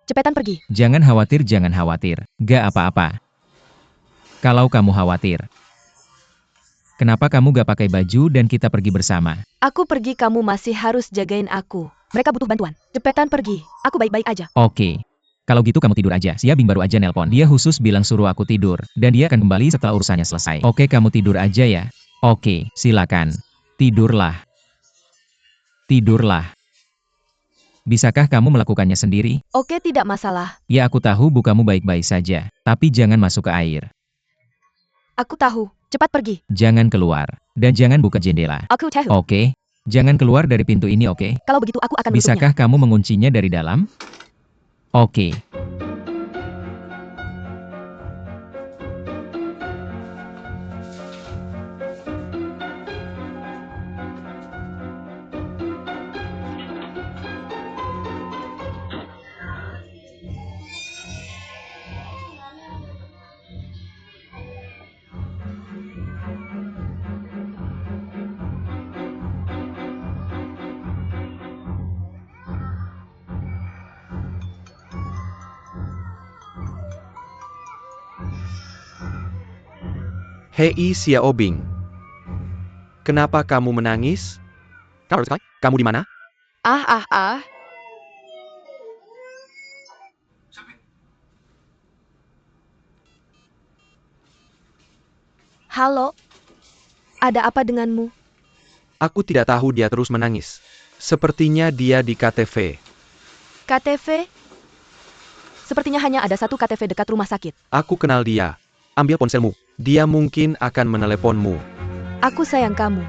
Cepetan pergi. Jangan khawatir. Gak apa-apa. Kalau kamu khawatir. Kenapa kamu gak pakai baju dan kita pergi bersama? Aku pergi, kamu masih harus jagain aku. Mereka butuh bantuan. Cepetan pergi. Aku baik-baik aja. Oke. Kalau gitu kamu tidur aja. Si Bing baru aja nelpon. Dia khusus bilang suruh aku tidur. Dan dia akan kembali setelah urusannya selesai. Oke, kamu tidur aja ya. Oke, silakan. Tidurlah. Tidurlah. Bisakah kamu melakukannya sendiri? Oke, tidak masalah. Ya, aku tahu bu kamu baik-baik saja. Tapi jangan masuk ke air. Aku tahu. Cepat pergi. Jangan keluar. Dan jangan buka jendela. Aku tahu. Oke? Jangan keluar dari pintu ini, oke? Kalau begitu aku akan menutupnya. Bisakah kamu menguncinya dari dalam? Oke. Hei Xiaobing. Kenapa kamu menangis? Kamu di mana? Ah. Halo? Ada apa denganmu? Aku tidak tahu dia terus menangis. Sepertinya dia di KTV. KTV? Sepertinya hanya ada satu KTV dekat rumah sakit. Aku kenal dia. Ambil ponselmu. Dia mungkin akan meneleponmu. Aku sayang kamu.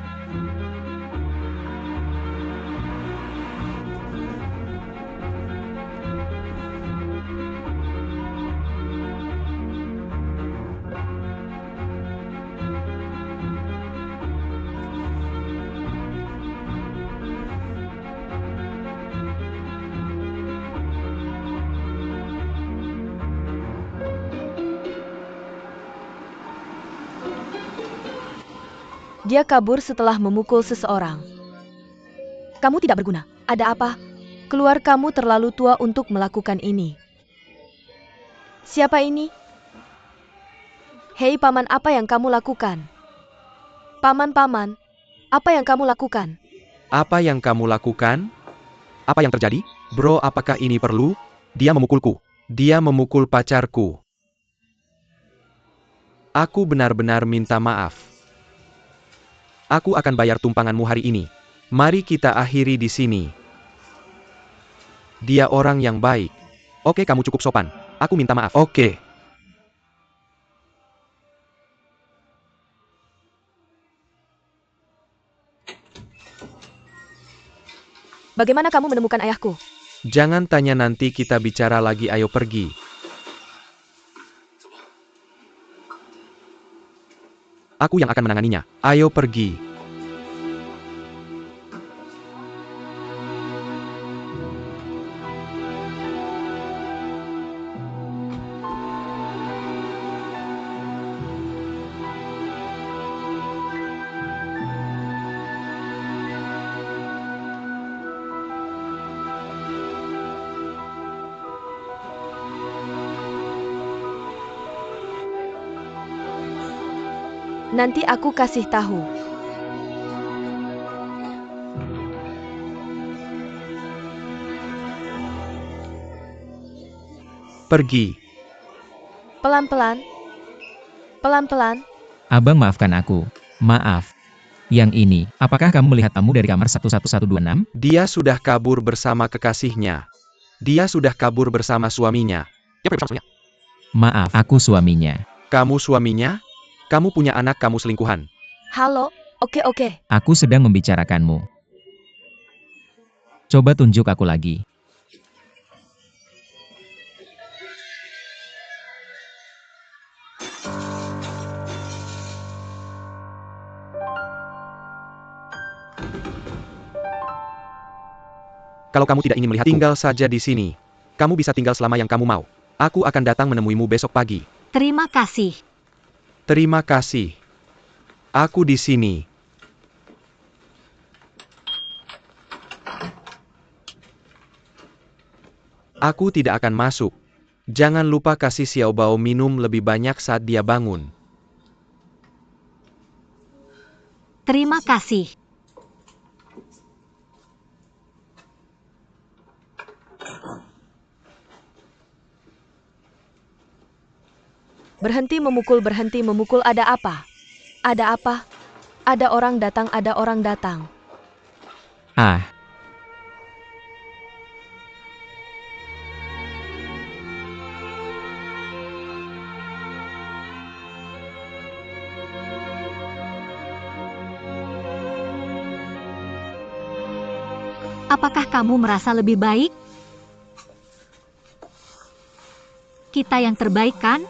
Dia kabur setelah memukul seseorang. Kamu tidak berguna. Ada apa? Keluar kamu terlalu tua untuk melakukan ini. Siapa ini? Hei paman, apa yang kamu lakukan? Paman, apa yang kamu lakukan? Apa yang kamu lakukan? Apa yang terjadi? Bro, apakah ini perlu? Dia memukulku. Dia memukul pacarku. Aku benar-benar minta maaf. Aku akan bayar tumpanganmu hari ini. Mari kita akhiri di sini. Dia orang yang baik. Oke, kamu cukup sopan. Aku minta maaf. Oke. Bagaimana kamu menemukan ayahku? Jangan tanya, nanti kita bicara lagi. Ayo pergi. Aku yang akan menanganinya. Ayo pergi. Nanti aku kasih tahu. Pergi. Pelan-pelan. Pelan-pelan. Abang, maafkan aku. Maaf. Yang ini, apakah kamu melihat tamu dari kamar 11126? Dia sudah kabur bersama kekasihnya. Dia sudah kabur bersama suaminya. Maaf, aku suaminya. Kamu suaminya? Kamu punya anak, kamu selingkuhan. Halo? Oke. Aku sedang membicarakanmu. Coba tunjuk aku lagi. Kalau kamu tidak ingin melihatku, tinggal saja di sini. Kamu bisa tinggal selama yang kamu mau. Aku akan datang menemuimu besok pagi. Terima kasih. Terima kasih. Aku di sini. Aku tidak akan masuk. Jangan lupa kasih Xiaobao minum lebih banyak saat dia bangun. Terima kasih. Berhenti memukul, ada apa? Ada apa? Ada orang datang. Ah, Apakah kamu merasa lebih baik? Kita yang terbaik kan?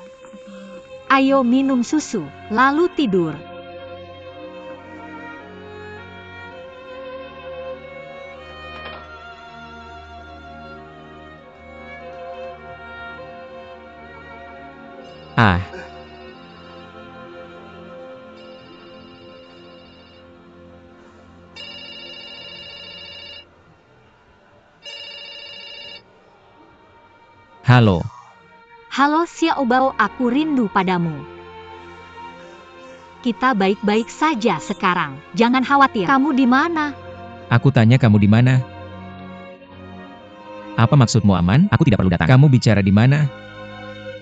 Ayo minum susu, lalu tidur. ah, halo. Halo Xiaobao, aku rindu padamu. Kita baik-baik saja sekarang. Jangan khawatir. Kamu di mana? Aku tanya kamu di mana? Apa maksudmu aman? Aku tidak perlu datang. Kamu bicara di mana?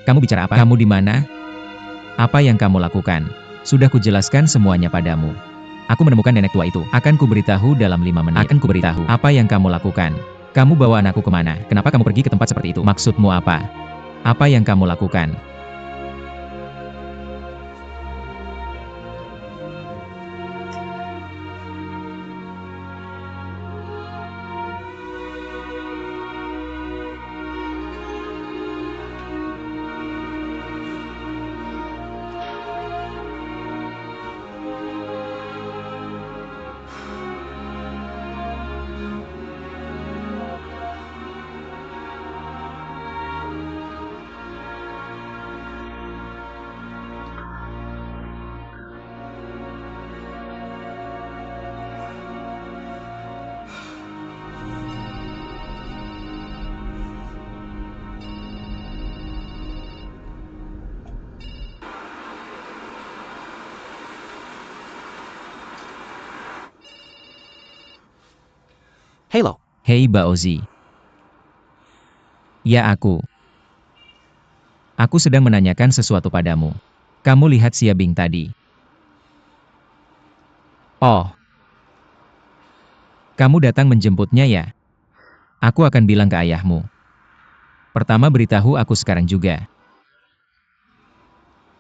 Kamu bicara apa? Kamu di mana? Apa yang kamu lakukan? Sudah kujelaskan semuanya padamu. Aku menemukan nenek tua itu. Akan kuberitahu dalam 5 menit. Akan kuberitahu apa yang kamu lakukan. Kamu bawa anakku kemana? Kenapa kamu pergi ke tempat seperti itu? Maksudmu apa? Apa yang kamu lakukan? Halo. Hei Baozi. Ya aku. Aku sedang menanyakan sesuatu padamu. Kamu lihat Xiabing tadi? Oh. Kamu datang menjemputnya ya? Aku akan bilang ke ayahmu. Pertama beritahu aku sekarang juga.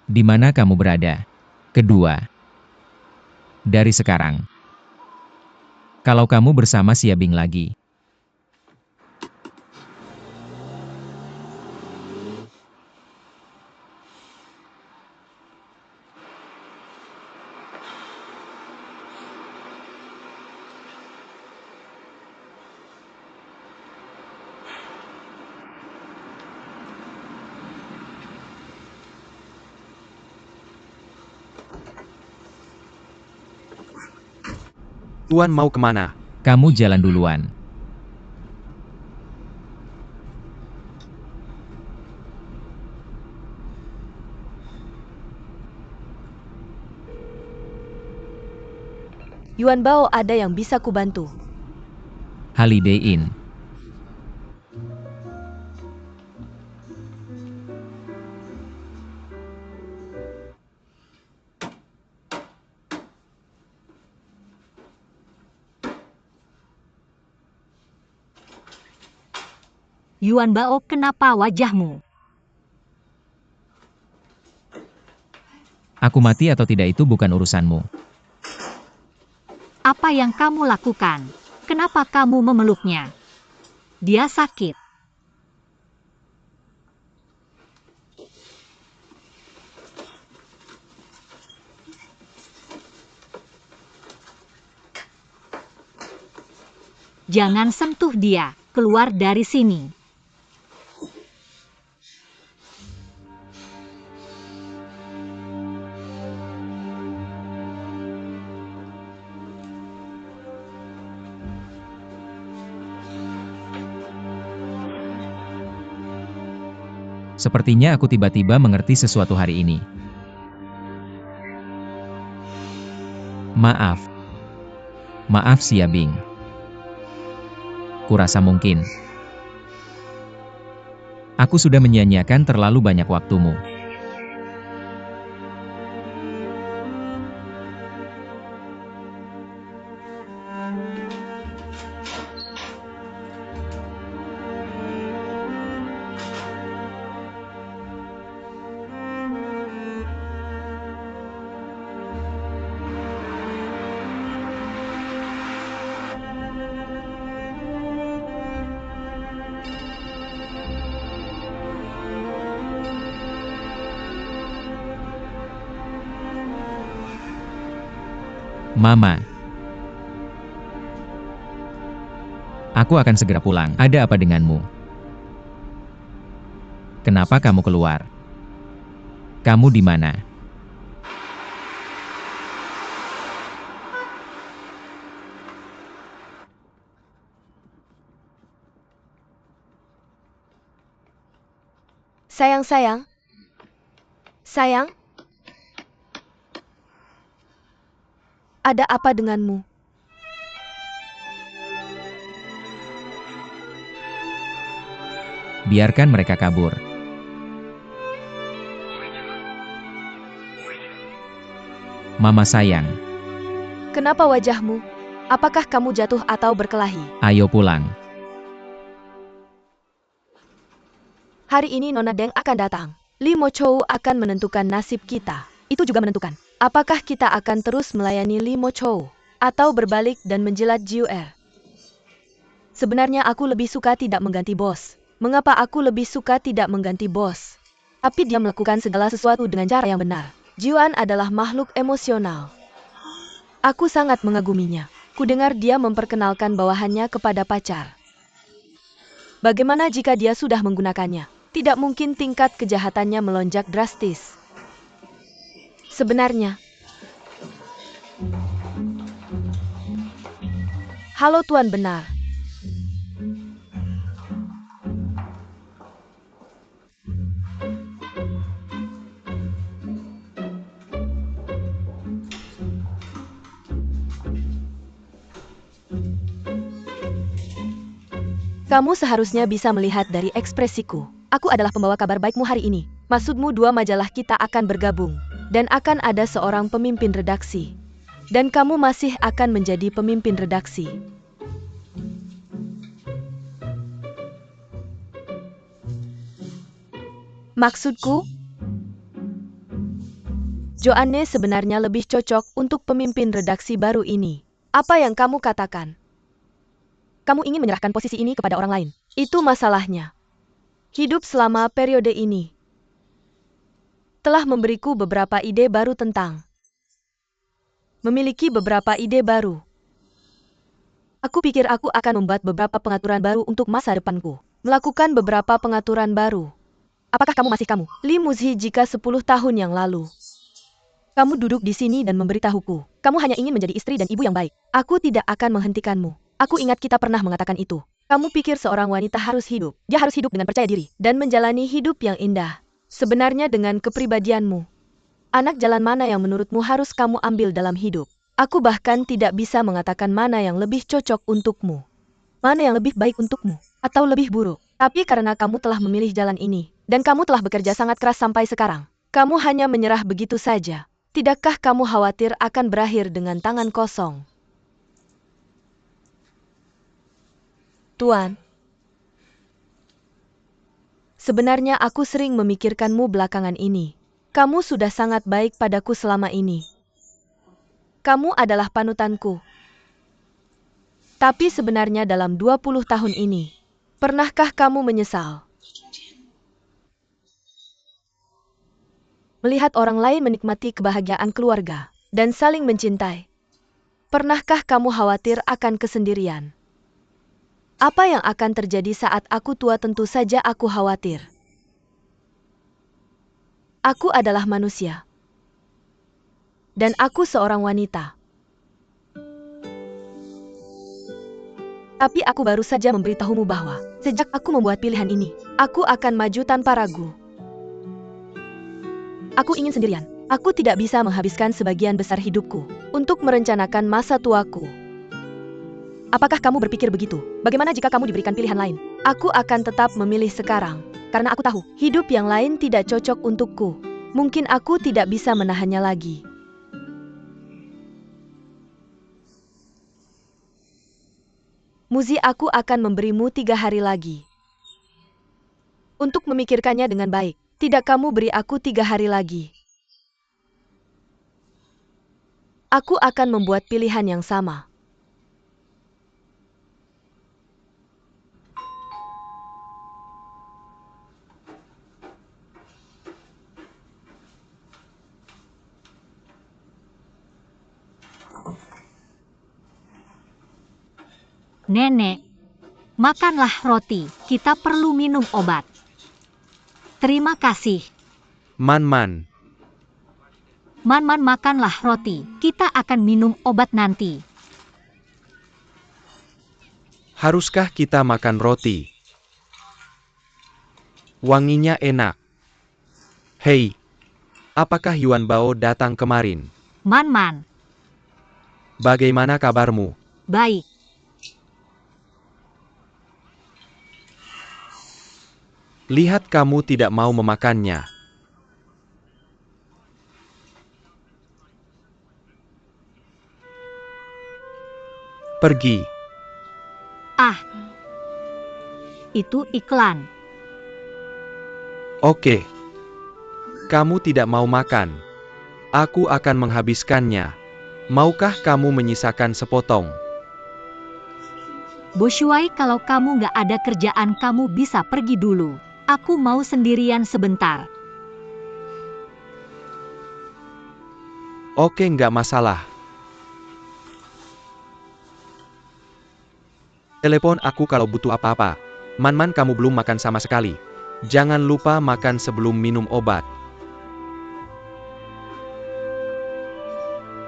Di mana kamu berada? Kedua. Dari sekarang. Kalau kamu bersama Xiabing lagi. Tuan mau kemana? Kamu jalan duluan. Yuan Bao, ada yang bisa kubantu? Holiday Inn. Yuan Bao, kenapa wajahmu? Aku mati atau tidak itu bukan urusanmu. Apa yang kamu lakukan? Kenapa kamu memeluknya? Dia sakit. Jangan sentuh dia. Keluar dari sini. Sepertinya aku tiba-tiba mengerti sesuatu hari ini. Maaf. Maaf Xiabing. Kurasa mungkin aku sudah menyia-nyiakan terlalu banyak waktumu. Mama. Aku akan segera pulang. Ada apa denganmu? Kenapa kamu keluar? Kamu di mana? Sayang, sayang. Sayang? Ada apa denganmu? Biarkan mereka kabur. Mama sayang, Kenapa wajahmu? Apakah kamu jatuh atau berkelahi? ayo pulang. Hari ini Nona Deng akan datang. Li Mo Chou akan menentukan nasib kita. Itu juga menentukan. Apakah kita akan terus melayani Li Mo Chou? Atau berbalik dan menjilat Jiu Er? Sebenarnya aku lebih suka tidak mengganti bos. Mengapa aku lebih suka tidak mengganti bos? Tapi dia melakukan segala sesuatu dengan cara yang benar. Jiuan adalah makhluk emosional. Aku sangat mengaguminya. Kudengar dia memperkenalkan bawahannya kepada pacar. Bagaimana jika dia sudah menggunakannya? Tidak mungkin tingkat kejahatannya melonjak drastis. Sebenarnya. Halo Tuan benar. Kamu seharusnya bisa melihat dari ekspresiku. Aku adalah pembawa kabar baikmu hari ini. Maksudmu 2 majalah kita akan bergabung. Dan akan ada seorang pemimpin redaksi. Dan kamu masih akan menjadi pemimpin redaksi. Maksudku? Joanne sebenarnya lebih cocok untuk pemimpin redaksi baru ini. Apa yang kamu katakan? Kamu ingin menyerahkan posisi ini kepada orang lain. Itu masalahnya. Hidup selama periode ini telah memberiku beberapa ide baru tentang memiliki beberapa ide baru. Aku pikir aku akan membuat beberapa pengaturan baru untuk masa depanku. Melakukan beberapa pengaturan baru. Apakah kamu masih kamu? Li Muzhi jika 10 tahun yang lalu. Kamu duduk di sini dan memberitahuku. Kamu hanya ingin menjadi istri dan ibu yang baik. Aku tidak akan menghentikanmu. Aku ingat kita pernah mengatakan itu. Kamu pikir seorang wanita harus hidup. Dia harus hidup dengan percaya diri dan menjalani hidup yang indah. Sebenarnya dengan kepribadianmu. Anak jalan mana yang menurutmu harus kamu ambil dalam hidup? Aku bahkan tidak bisa mengatakan mana yang lebih cocok untukmu. Mana yang lebih baik untukmu, atau lebih buruk. Tapi karena kamu telah memilih jalan ini, dan kamu telah bekerja sangat keras sampai sekarang, kamu hanya menyerah begitu saja. Tidakkah kamu khawatir akan berakhir dengan tangan kosong? Tuan, sebenarnya aku sering memikirkanmu belakangan ini. Kamu sudah sangat baik padaku selama ini. Kamu adalah panutanku. Tapi sebenarnya dalam 20 tahun ini, pernahkah kamu menyesal? Melihat orang lain menikmati kebahagiaan keluarga dan saling mencintai. Pernahkah kamu khawatir akan kesendirian? Apa yang akan terjadi saat aku tua? Tentu saja aku khawatir. Aku adalah manusia. Dan aku seorang wanita. Tapi aku baru saja memberitahumu bahwa, sejak aku membuat pilihan ini, aku akan maju tanpa ragu. Aku ingin sendirian. Aku tidak bisa menghabiskan sebagian besar hidupku untuk merencanakan masa tuaku. Apakah kamu berpikir begitu? Bagaimana jika kamu diberikan pilihan lain? Aku akan tetap memilih sekarang, karena aku tahu, hidup yang lain tidak cocok untukku. Mungkin aku tidak bisa menahannya lagi. Muzi, aku akan memberimu 3 hari lagi. Untuk memikirkannya dengan baik. Tidak, kamu beri aku 3 hari lagi. Aku akan membuat pilihan yang sama. Nenek, makanlah roti. Kita perlu minum obat. Terima kasih. Man-man, Man-man, makanlah roti. Kita akan minum obat nanti. haruskah kita makan roti? Wanginya enak. Hei, apakah Yuan Bao datang kemarin? Man-man, Bagaimana kabarmu? baik. Lihat kamu tidak mau memakannya. Pergi. Ah, itu iklan. Oke. Kamu tidak mau makan. Aku akan menghabiskannya. Maukah kamu menyisakan sepotong? Boshuai, kalau kamu nggak ada kerjaan, kamu bisa pergi dulu. Aku mau sendirian sebentar. Oke, nggak masalah. Telepon aku kalau butuh apa-apa. Man-man, kamu belum makan sama sekali. Jangan lupa makan sebelum minum obat.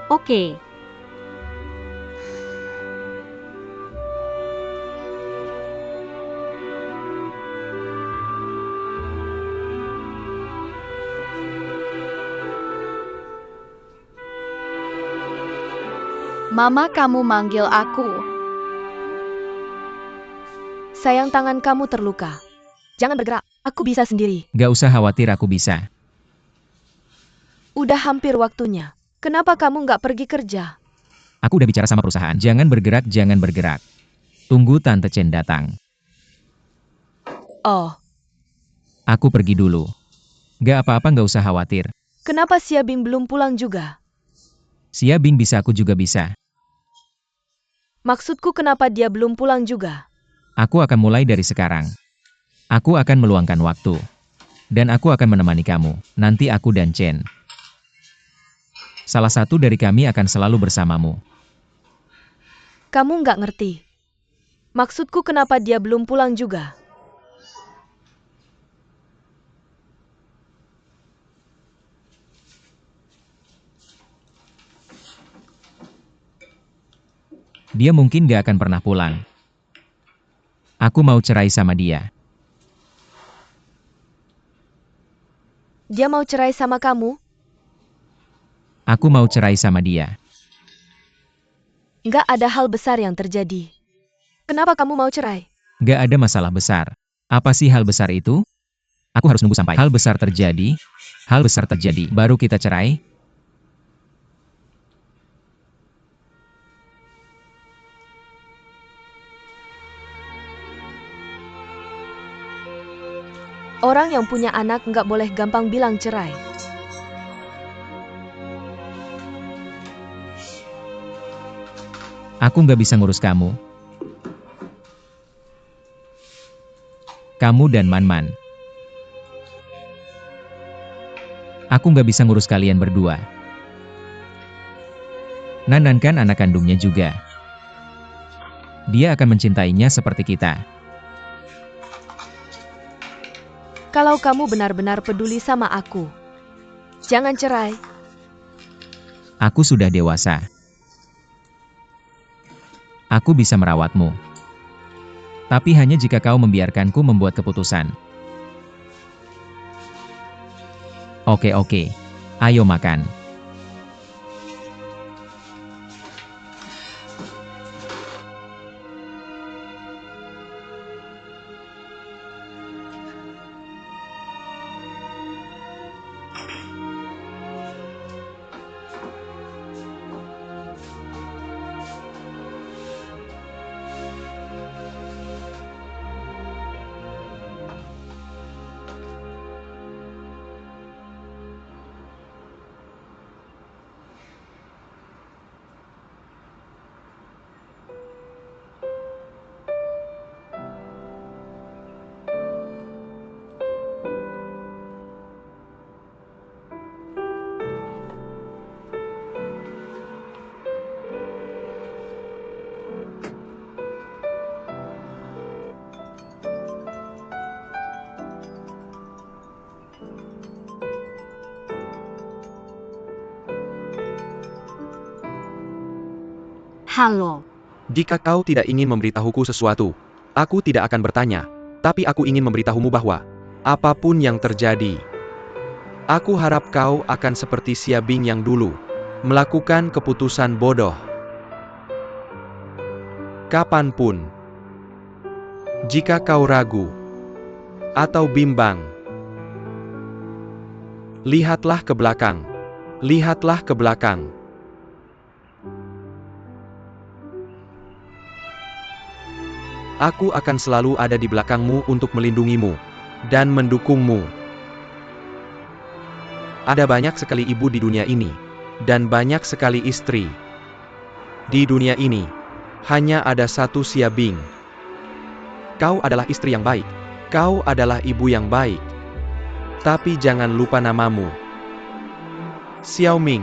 Oke. Mama, kamu manggil aku. Sayang, tangan kamu terluka. Jangan bergerak, aku bisa sendiri. Gak usah khawatir, aku bisa. Udah hampir waktunya. Kenapa kamu nggak pergi kerja? Aku udah bicara sama perusahaan. Jangan bergerak, jangan bergerak. Tunggu Tante Chen datang. Oh, Aku pergi dulu. Gak apa-apa, gak usah khawatir. kenapa Xia Bing belum pulang juga? Xia Bing bisa, aku juga bisa. Maksudku, kenapa dia belum pulang juga? Aku akan mulai dari sekarang. Aku akan meluangkan waktu. Dan aku akan menemani kamu. Nanti aku dan Chen. Salah satu dari kami akan selalu bersamamu. Kamu nggak ngerti. Maksudku, kenapa dia belum pulang juga? Dia mungkin gak akan pernah pulang. Aku mau cerai sama dia. Dia mau cerai sama kamu? Aku mau cerai sama dia. Nggak ada hal besar yang terjadi. Kenapa kamu mau cerai? Gak ada masalah besar. Apa sih hal besar itu? Aku harus nunggu sampai hal besar terjadi. Hal besar terjadi, baru kita cerai. Orang yang punya anak nggak boleh gampang bilang cerai. Aku nggak bisa ngurus kamu. Kamu dan Man-man. Aku nggak bisa ngurus kalian berdua. Nanan kan anak kandungnya juga. Dia akan mencintainya seperti kita. Kalau kamu benar-benar peduli sama aku, jangan cerai. Aku sudah dewasa. Aku bisa merawatmu. Tapi hanya jika kau membiarkanku membuat keputusan. Oke. Ayo makan. Halo. Jika kau tidak ingin memberitahuku sesuatu, aku tidak akan bertanya. Tapi aku ingin memberitahumu bahwa, apapun yang terjadi, aku harap kau akan seperti Xia Bing yang dulu, melakukan keputusan bodoh. Kapanpun, jika kau ragu atau bimbang, lihatlah ke belakang. Lihatlah ke belakang. Aku akan selalu ada di belakangmu untuk melindungimu dan mendukungmu. Ada banyak sekali ibu di dunia ini, dan banyak sekali istri. Di dunia ini, hanya ada satu Xia Bing. Kau adalah istri yang baik. Kau adalah ibu yang baik. Tapi jangan lupa namamu. Xiao Ming.